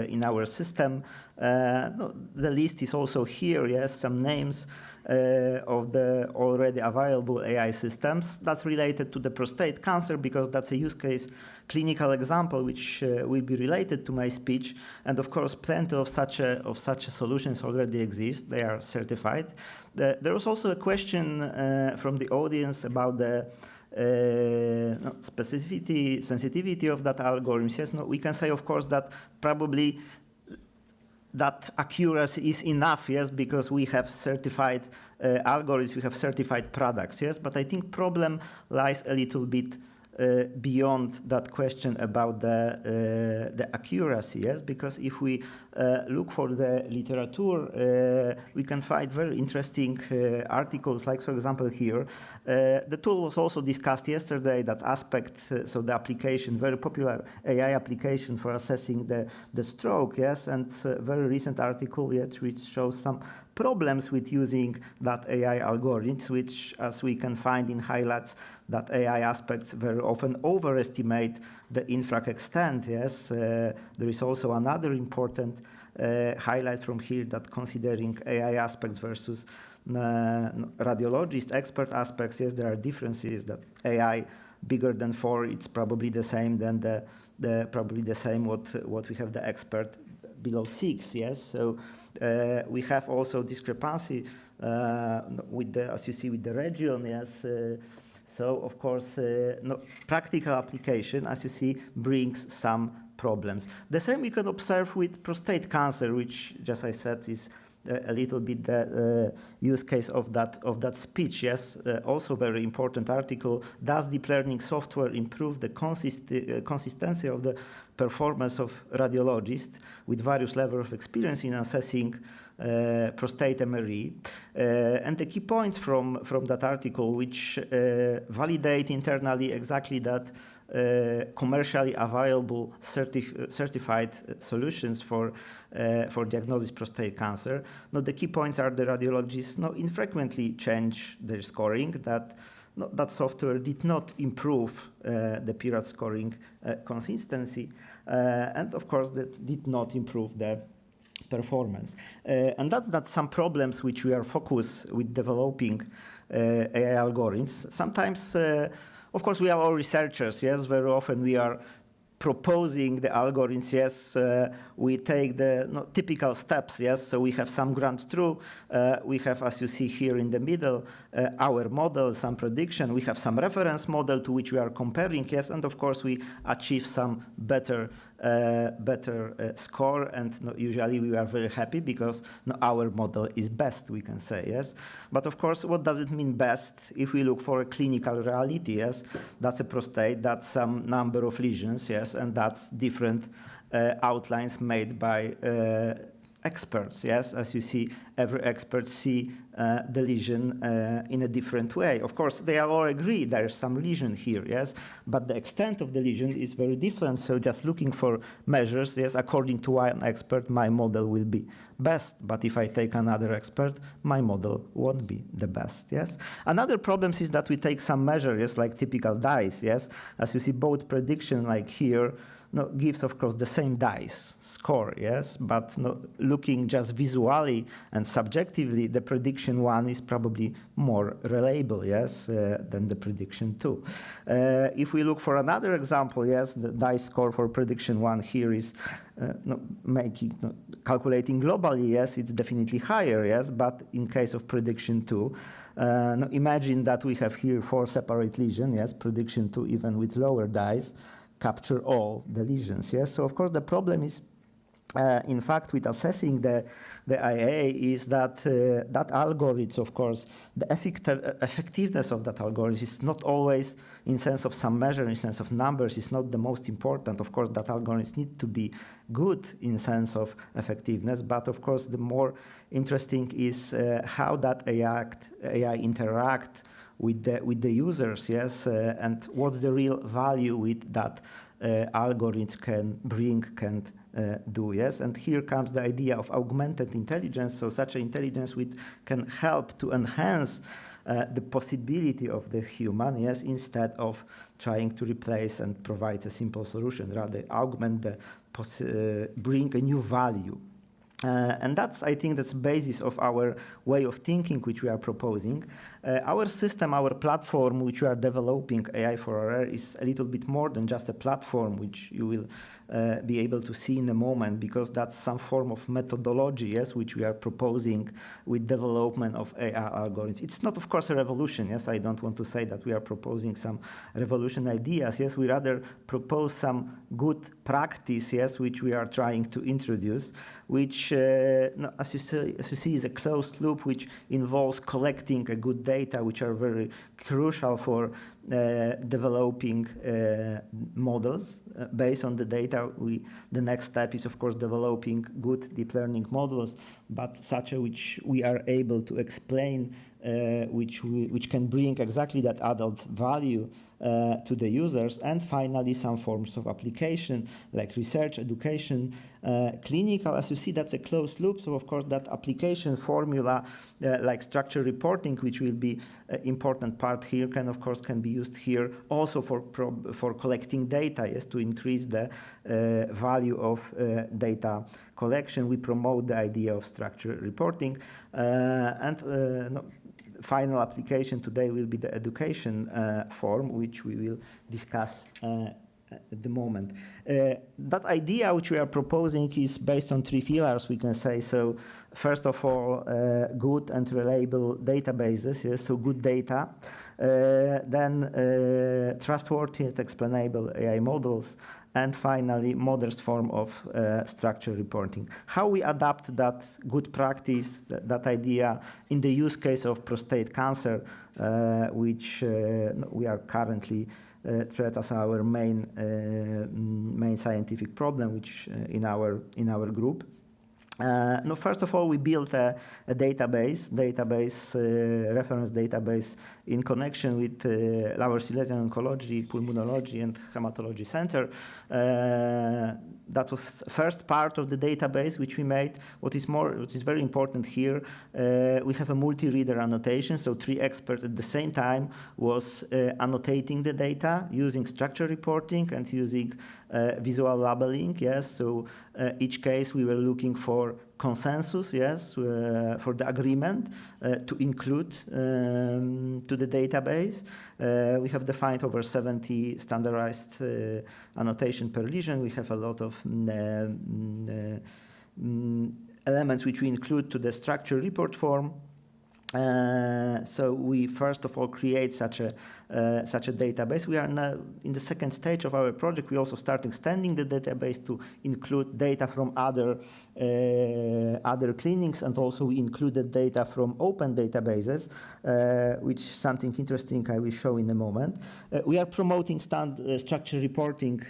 S10: in our system. The list is also here, yes, some names of the already available AI systems. That's related to the prostate cancer because that's a use case clinical example which will be related to my speech. And of course, plenty of such solutions already exist. They are certified. There was also a question from the audience about the specificity, sensitivity of that algorithms. Yes, no, we can say, of course, that probably that accuracy is enough, yes, because we have certified algorithms, we have certified products, yes. But I think problem lies a little bit beyond that question about the accuracy, yes, because if we look for the literature, we can find very interesting articles, like, for example, here. The tool was also discussed yesterday, that aspect, so the application, very popular AI application for assessing the stroke, yes, and very recent article, yes, which shows some problems with using that AI algorithms, which, as we can find in highlights, that AI aspects very often overestimate the infrared extent, yes. There is also another important highlight from here, that considering AI aspects versus radiologist expert aspects, yes, there are differences, that AI bigger than 4, it's probably the same than probably the same what we have the expert below 6, yes. So we have also discrepancy with the, as you see, with the region, yes. So of course, practical application, as you see, brings some problems. The same we can observe with prostate cancer, which, just I said, is a little bit the use case of that speech. Yes, also very important article. Does deep learning software improve the consistency of the performance of radiologists with various levels of experience in assessing prostate MRE? And the key points from that article, which validate internally exactly that commercially available certified solutions for diagnosis prostate cancer. Now, the key points are the radiologists infrequently change their scoring, that software did not improve the period scoring consistency, and of course that did not improve the performance. And that's some problems which we are focused with developing AI algorithms. Sometimes, of course, we are all researchers, yes, very often we are proposing the algorithms, yes, we take the typical steps, yes, so we have some ground truth, we have, as you see here in the middle, our model, some prediction, we have some reference model to which we are comparing, yes, and of course we achieve some better score, and usually we are very happy because our model is best, we can say, yes. But of course, what does it mean best? If we look for a clinical reality, yes, that's a prostate, that's some number of lesions, yes, and that's different outlines made by experts, yes. As you see, every expert see the lesion in a different way. Of course, they all agree there's some lesion here, yes, but the extent of the lesion is very different. So just looking for measures, yes, according to one expert, my model will be best. But if I take another expert, my model won't be the best, yes. Another problem is that we take some measures, yes, like typical dice, yes. As you see, both prediction, like here, gives, of course, the same dice score, yes, but looking just visually and subjectively, the prediction one is probably more reliable, yes, than the prediction two. If we look for another example, yes, the dice score for prediction one here is calculating globally, yes, it's definitely higher, yes, but in case of prediction two, imagine that we have here 4 separate lesions, yes, prediction two, even with lower dice, capture all the lesions, yes? So of course the problem is, in fact, with assessing the IA is that that algorithm, of course, the effectiveness of that algorithm is not always in sense of some measure, in sense of numbers, is not the most important. Of course, that algorithms need to be good in sense of effectiveness, but of course the more interesting is how that AI interact with the users, yes, and what's the real value with that algorithms can bring, can do, yes. And here comes the idea of augmented intelligence. So such an intelligence which can help to enhance the possibility of the human, yes, instead of trying to replace and provide a simple solution, rather augment bring a new value. And that's, I think, that's the basis of our way of thinking, which we are proposing. Our system, our platform, which we are developing, AI for RR, is a little bit more than just a platform, which you will be able to see in a moment, because that's some form of methodology, yes, which we are proposing with development of AI algorithms. It's not, of course, a revolution, yes. I don't want to say that we are proposing some revolution ideas, yes. We rather propose some good practice, yes, which we are trying to introduce, which, as you see, is a closed loop, which involves collecting a good data, which are very crucial for developing models. Based on the data, the next step is, of course, developing good deep learning models, but such a which we are able to explain, which can bring exactly that added value to the users. And finally, some forms of application like research, education, clinical. As you see, that's a closed loop. So of course, that application formula like structure reporting, which will be an important part here, can be used here also for collecting data, yes, to increase the value of data collection. We promote the idea of structure reporting, final application today will be the education form, which we will discuss at the moment. That idea which we are proposing is based on 3 pillars, we can say. So first of all, good and reliable databases, yes, so good data. Then trustworthy and explainable AI models. And finally, modest form of structure reporting. How we adapt that good practice, that idea in the use case of prostate cancer, which we are currently treat as our main scientific problem, which in our group. First of all, we built a reference database in connection with our Silesian Oncology, Pulmonology, and Hematology Center. That was first part of the database which we made. What is very important here, we have a multi-reader annotation, so 3 experts at the same time was annotating the data using structure reporting and using visual labeling, yes. So each case we were looking for consensus, yes, for the agreement to include to the database. We have defined over 70 standardized annotation per lesion. We have a lot of elements which we include to the structure report form. So we first of all create such a database. We are now in the second stage of our project. We also start extending the database to include data from other clinics, and also we included data from open databases, which is something interesting I will show in a moment. We are promoting structure reporting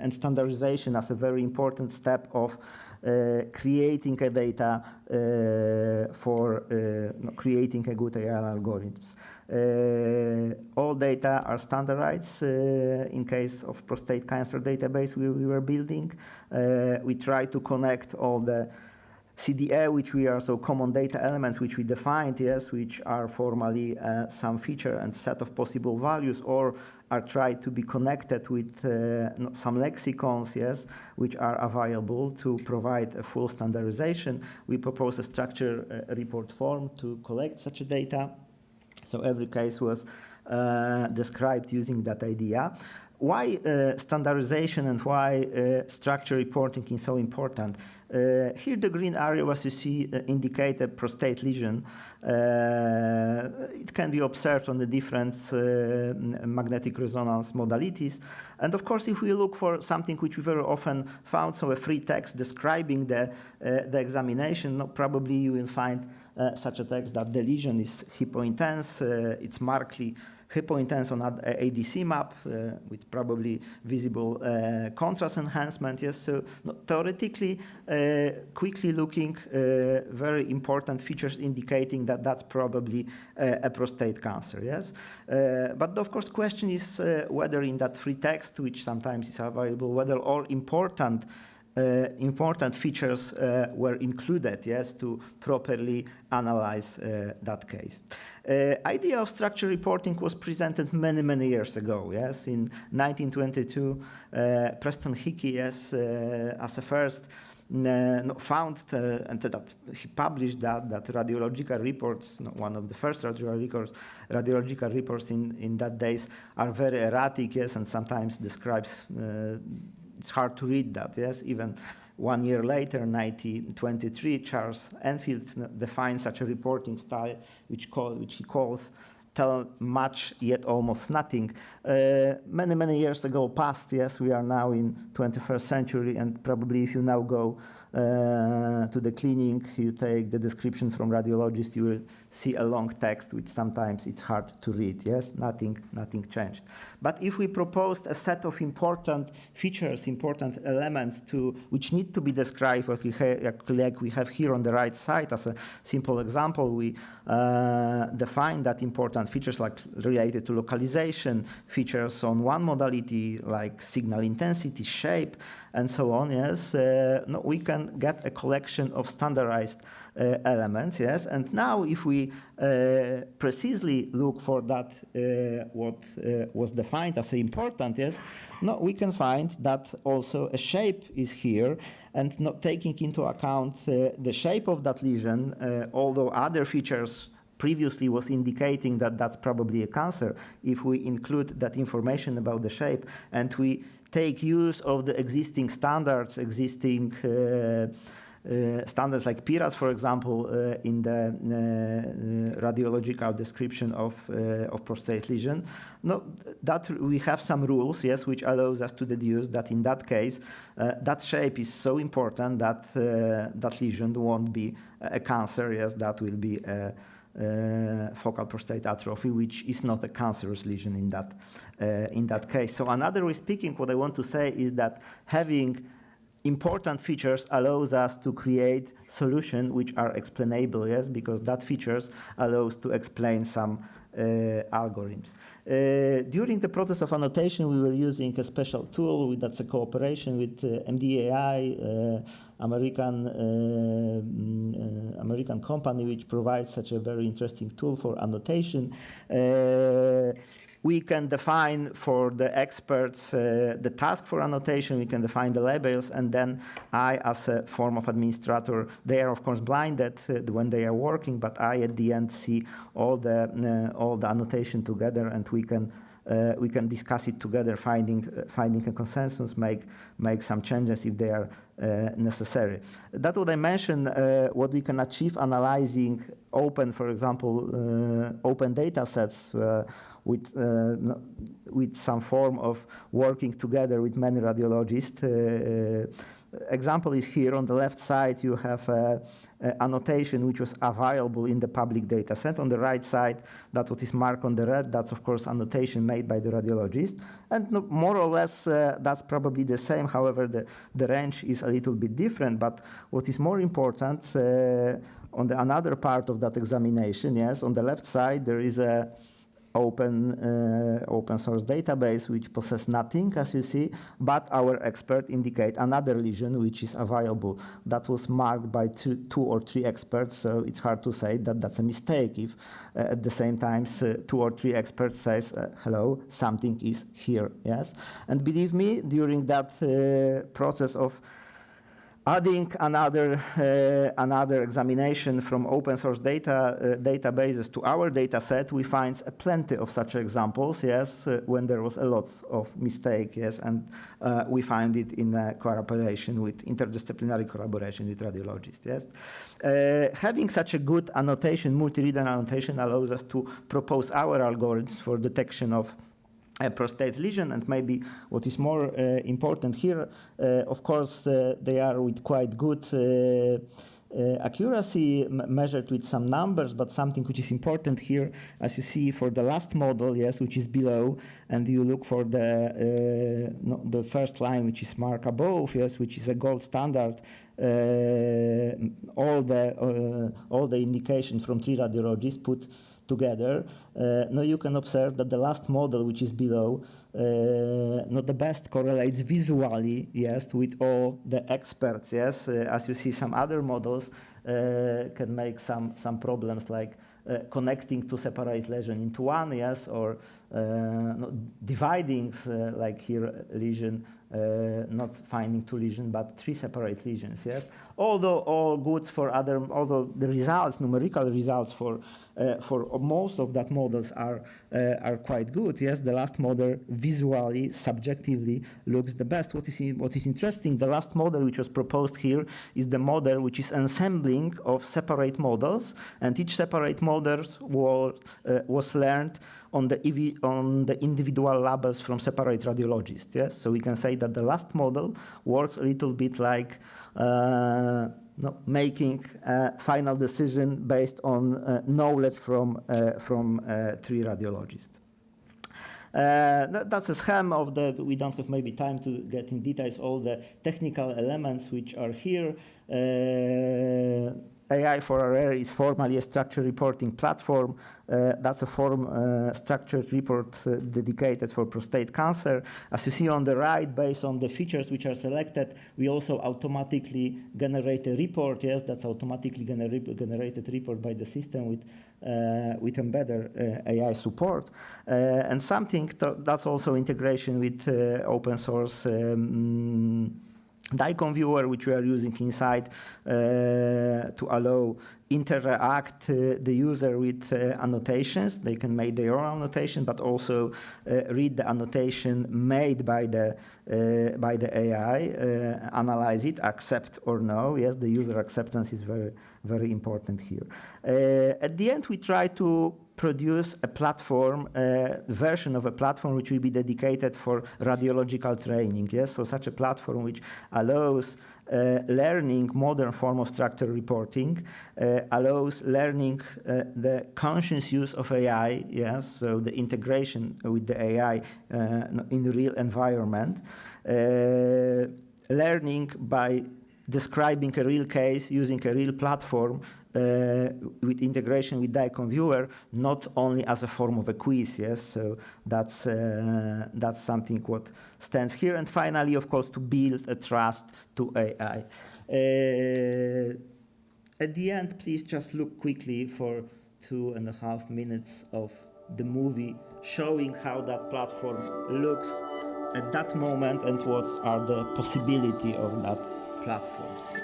S10: and standardization as a very important step of creating a data for creating a good AI algorithms. All data are standardized. In case of prostate cancer database we were building, we try to connect all the CDA, which we are so common data elements which we defined, yes, which are formally some feature and set of possible values, or are tried to be connected with some lexicons, yes, which are available to provide a full standardization. We propose a structure report form to collect such a data. So every case was described using that idea. Why standardization and why structure reporting is so important? Here the green area, as you see, indicate a prostate lesion. It can be observed on the different magnetic resonance modalities. And of course, if we look for something which we very often found, so a free text describing the examination, probably you will find such a text that the lesion is hypointense, it's markedly hypointense on ADC map with probably visible contrast enhancement. Yes, so theoretically, quickly looking, very important features indicating that that's probably a prostate cancer. Yes, but of course, question is whether in that free text, which sometimes is available, whether all important features were included, yes, to properly analyze that case. Idea of structure reporting was presented many years ago, yes. In 1922, Preston Hickey, yes, as a first found and that he published that radiological reports, one of the first radiological reports in that days are very erratic, yes, and sometimes describes it's hard to read that, yes. Even 1 year later, 1923, Charles Enfield defines such a reporting style, which he calls tell much yet almost nothing. Many years ago passed, yes, we are now in 21st century, and probably if you now go to the clinic, you take the description from radiologist, you will see a long text, which sometimes it's hard to read, yes, nothing changed. But if we proposed a set of important features, important elements which need to be described, what like we have here on the right side as a simple example, we define that important features like related to localization, features on one modality like signal intensity, shape, and so on, yes, we can get a collection of standardized elements, yes, and now if we precisely look for that what was defined as important, yes, we can find that also a shape is here, and not taking into account the shape of that lesion, although other features previously was indicating that that's probably a cancer. If we include that information about the shape and we take use of the existing standards, standards like PIRAS, for example, in the radiological description of prostate lesion. That we have some rules, yes, which allows us to deduce that in that case, that shape is so important that that lesion won't be a cancer, yes, that will be a focal prostate atrophy, which is not a cancerous lesion in that case. So another way speaking, what I want to say is that having important features allows us to create solutions which are explainable, yes, because that features allows to explain some algorithms. During the process of annotation, we were using a special tool that's a cooperation with MDAI, American company, which provides such a very interesting tool for annotation. we can define for the experts the task for annotation, we can define the labels, and then I, as a form of administrator, they are of course blinded when they are working, but I at the end see all the annotation together, and we can discuss it together, finding a consensus, make some changes if they are necessary. That's what I mentioned, what we can achieve analyzing open, for example, open data sets with some form of working together with many radiologists. Example is here on the left side, you have annotation which was available in the public data set. On the right side, that what is marked on the red, that's of course annotation made by the radiologist. And more or less, that's probably the same. However, the range is a little bit different. But what is more important, on the another part of that examination, yes, on the left side, there is a open source database which possesses nothing, as you see, but our expert indicate another lesion which is available. That was marked by two or three experts, so it's hard to say that that's a mistake if at the same time 2 or 3 experts says, hello, something is here, yes? And believe me, during that process of adding another examination from open source databases to our data set, we find plenty of such examples, yes, when there was a lot of mistake, yes, and we find it in cooperation with interdisciplinary collaboration with radiologists, yes. Having such a good annotation, multi-reader annotation, allows us to propose our algorithms for detection of a prostate lesion, and maybe what is more important here, of course, they are with quite good accuracy, measured with some numbers, but something which is important here, as you see for the last model, yes, which is below, and you look for the first line, which is marked above, yes, which is a gold standard. All the indication from 3 radiologists put together. Now you can observe that the last model, which is below, not the best correlates visually, yes, with all the experts, yes. As you see, some other models can make some problems like connecting two separate lesions into one, yes, or dividing, like here, lesion, not finding 2 lesions, but 3 separate lesions, yes. Although all good for although the results, numerical results for most of that models are quite good, yes. The last model visually, subjectively looks the best. What is interesting, the last model which was proposed here is the model which is assembling of separate models, and each separate models was learned on the individual labels from separate radiologists, yes. So we can say that the last model works a little bit like making a final decision based on knowledge from 3 radiologists. That's a scheme of we don't have maybe time to get in details all the technical elements which are here. AI for RR is formally a structured reporting platform. That's a structured report dedicated for prostate cancer. As you see on the right, based on the features which are selected, we also automatically generate a report. Yes, that's automatically generated report by the system with embedded AI support. And something that's also integration with open source DICOM viewer, which we are using inside to allow interact the user with annotations. They can make their own annotation, but also read the annotation made by the AI, analyze it, accept or no. Yes, the user acceptance is very, very important here. At the end, we try to produce a platform, version of a platform which will be dedicated for radiological training. Yes, so such a platform which allows learning modern form of structured reporting, allows learning the conscious use of AI. Yes, so the integration with the AI in the real environment, learning by describing a real case using a real platform. With integration with DICOM viewer, not only as a form of a quiz, yes. So that's something what stands here. And finally, of course, to build a trust to AI. At the end, please just look quickly for 2.5 minutes of the movie showing how that platform looks at that moment and what are the possibility of that platform.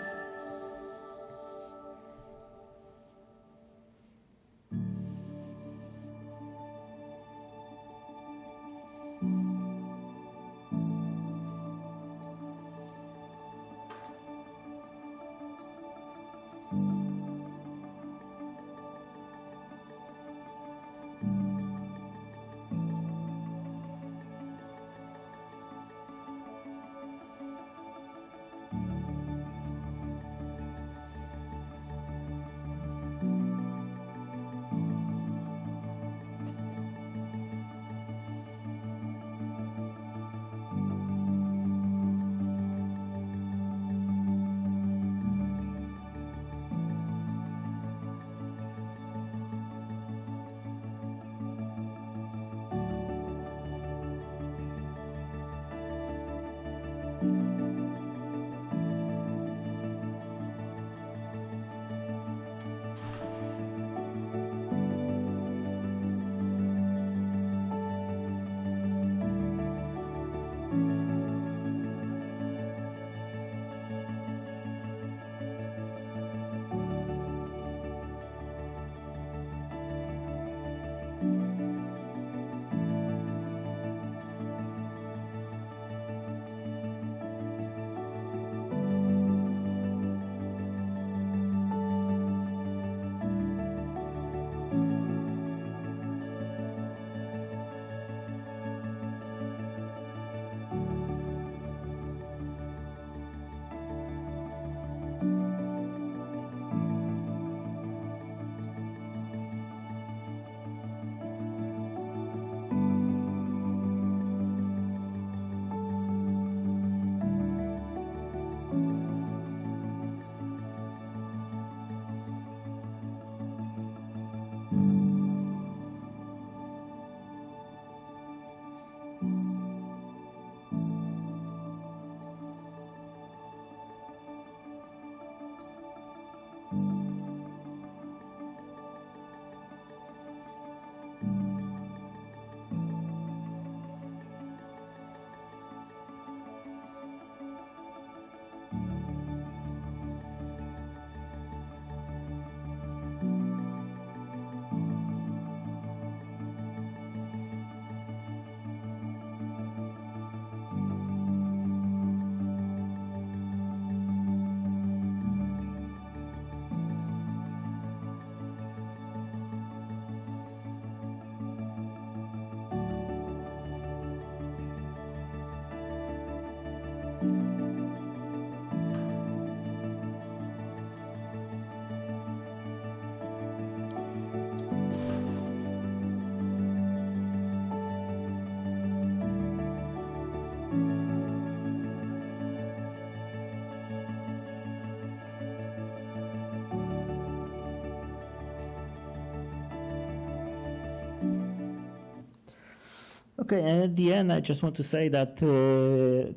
S10: Okay, and at the end, I just want to say that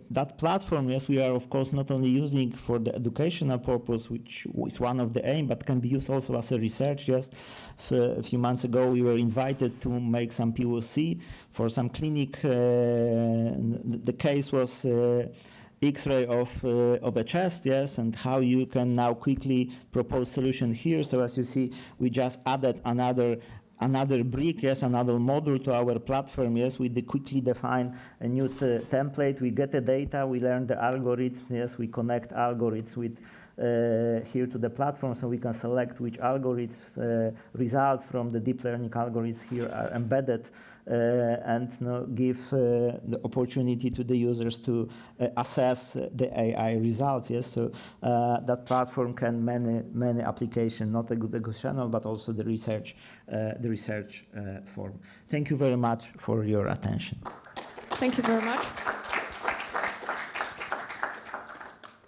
S10: that platform, yes, we are of course not only using for the educational purpose, which is one of the aim, but can be used also as a research. Yes, a few months ago we were invited to make some POC for some clinic. The case was X-ray of a chest, yes, and how you can now quickly propose solution here. So as you see, we just added another brick, yes, another module to our platform, yes, we quickly define a new template, we get the data, we learn the algorithms, yes, we connect algorithms with here to the platform, so we can select which algorithms result from the deep learning algorithms here are embedded and give the opportunity to the users to assess the AI results. Yes, so that platform can many applications, not a good educational, but also the research form. Thank you very much for your attention.
S7: Thank you very much.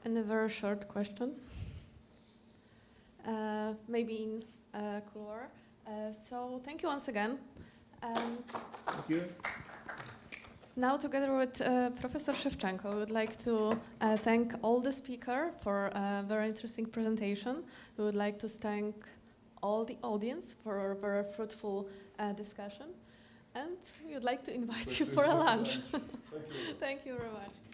S7: And a very short question, maybe in couloir. So thank you once again. And
S10: Thank you.
S7: now, together with Professor Shevchenko, we would like to thank all the speakers for a very interesting presentation. We would like to thank all the audience for a very fruitful discussion. And we would like to invite you for a lunch. Thank you very much.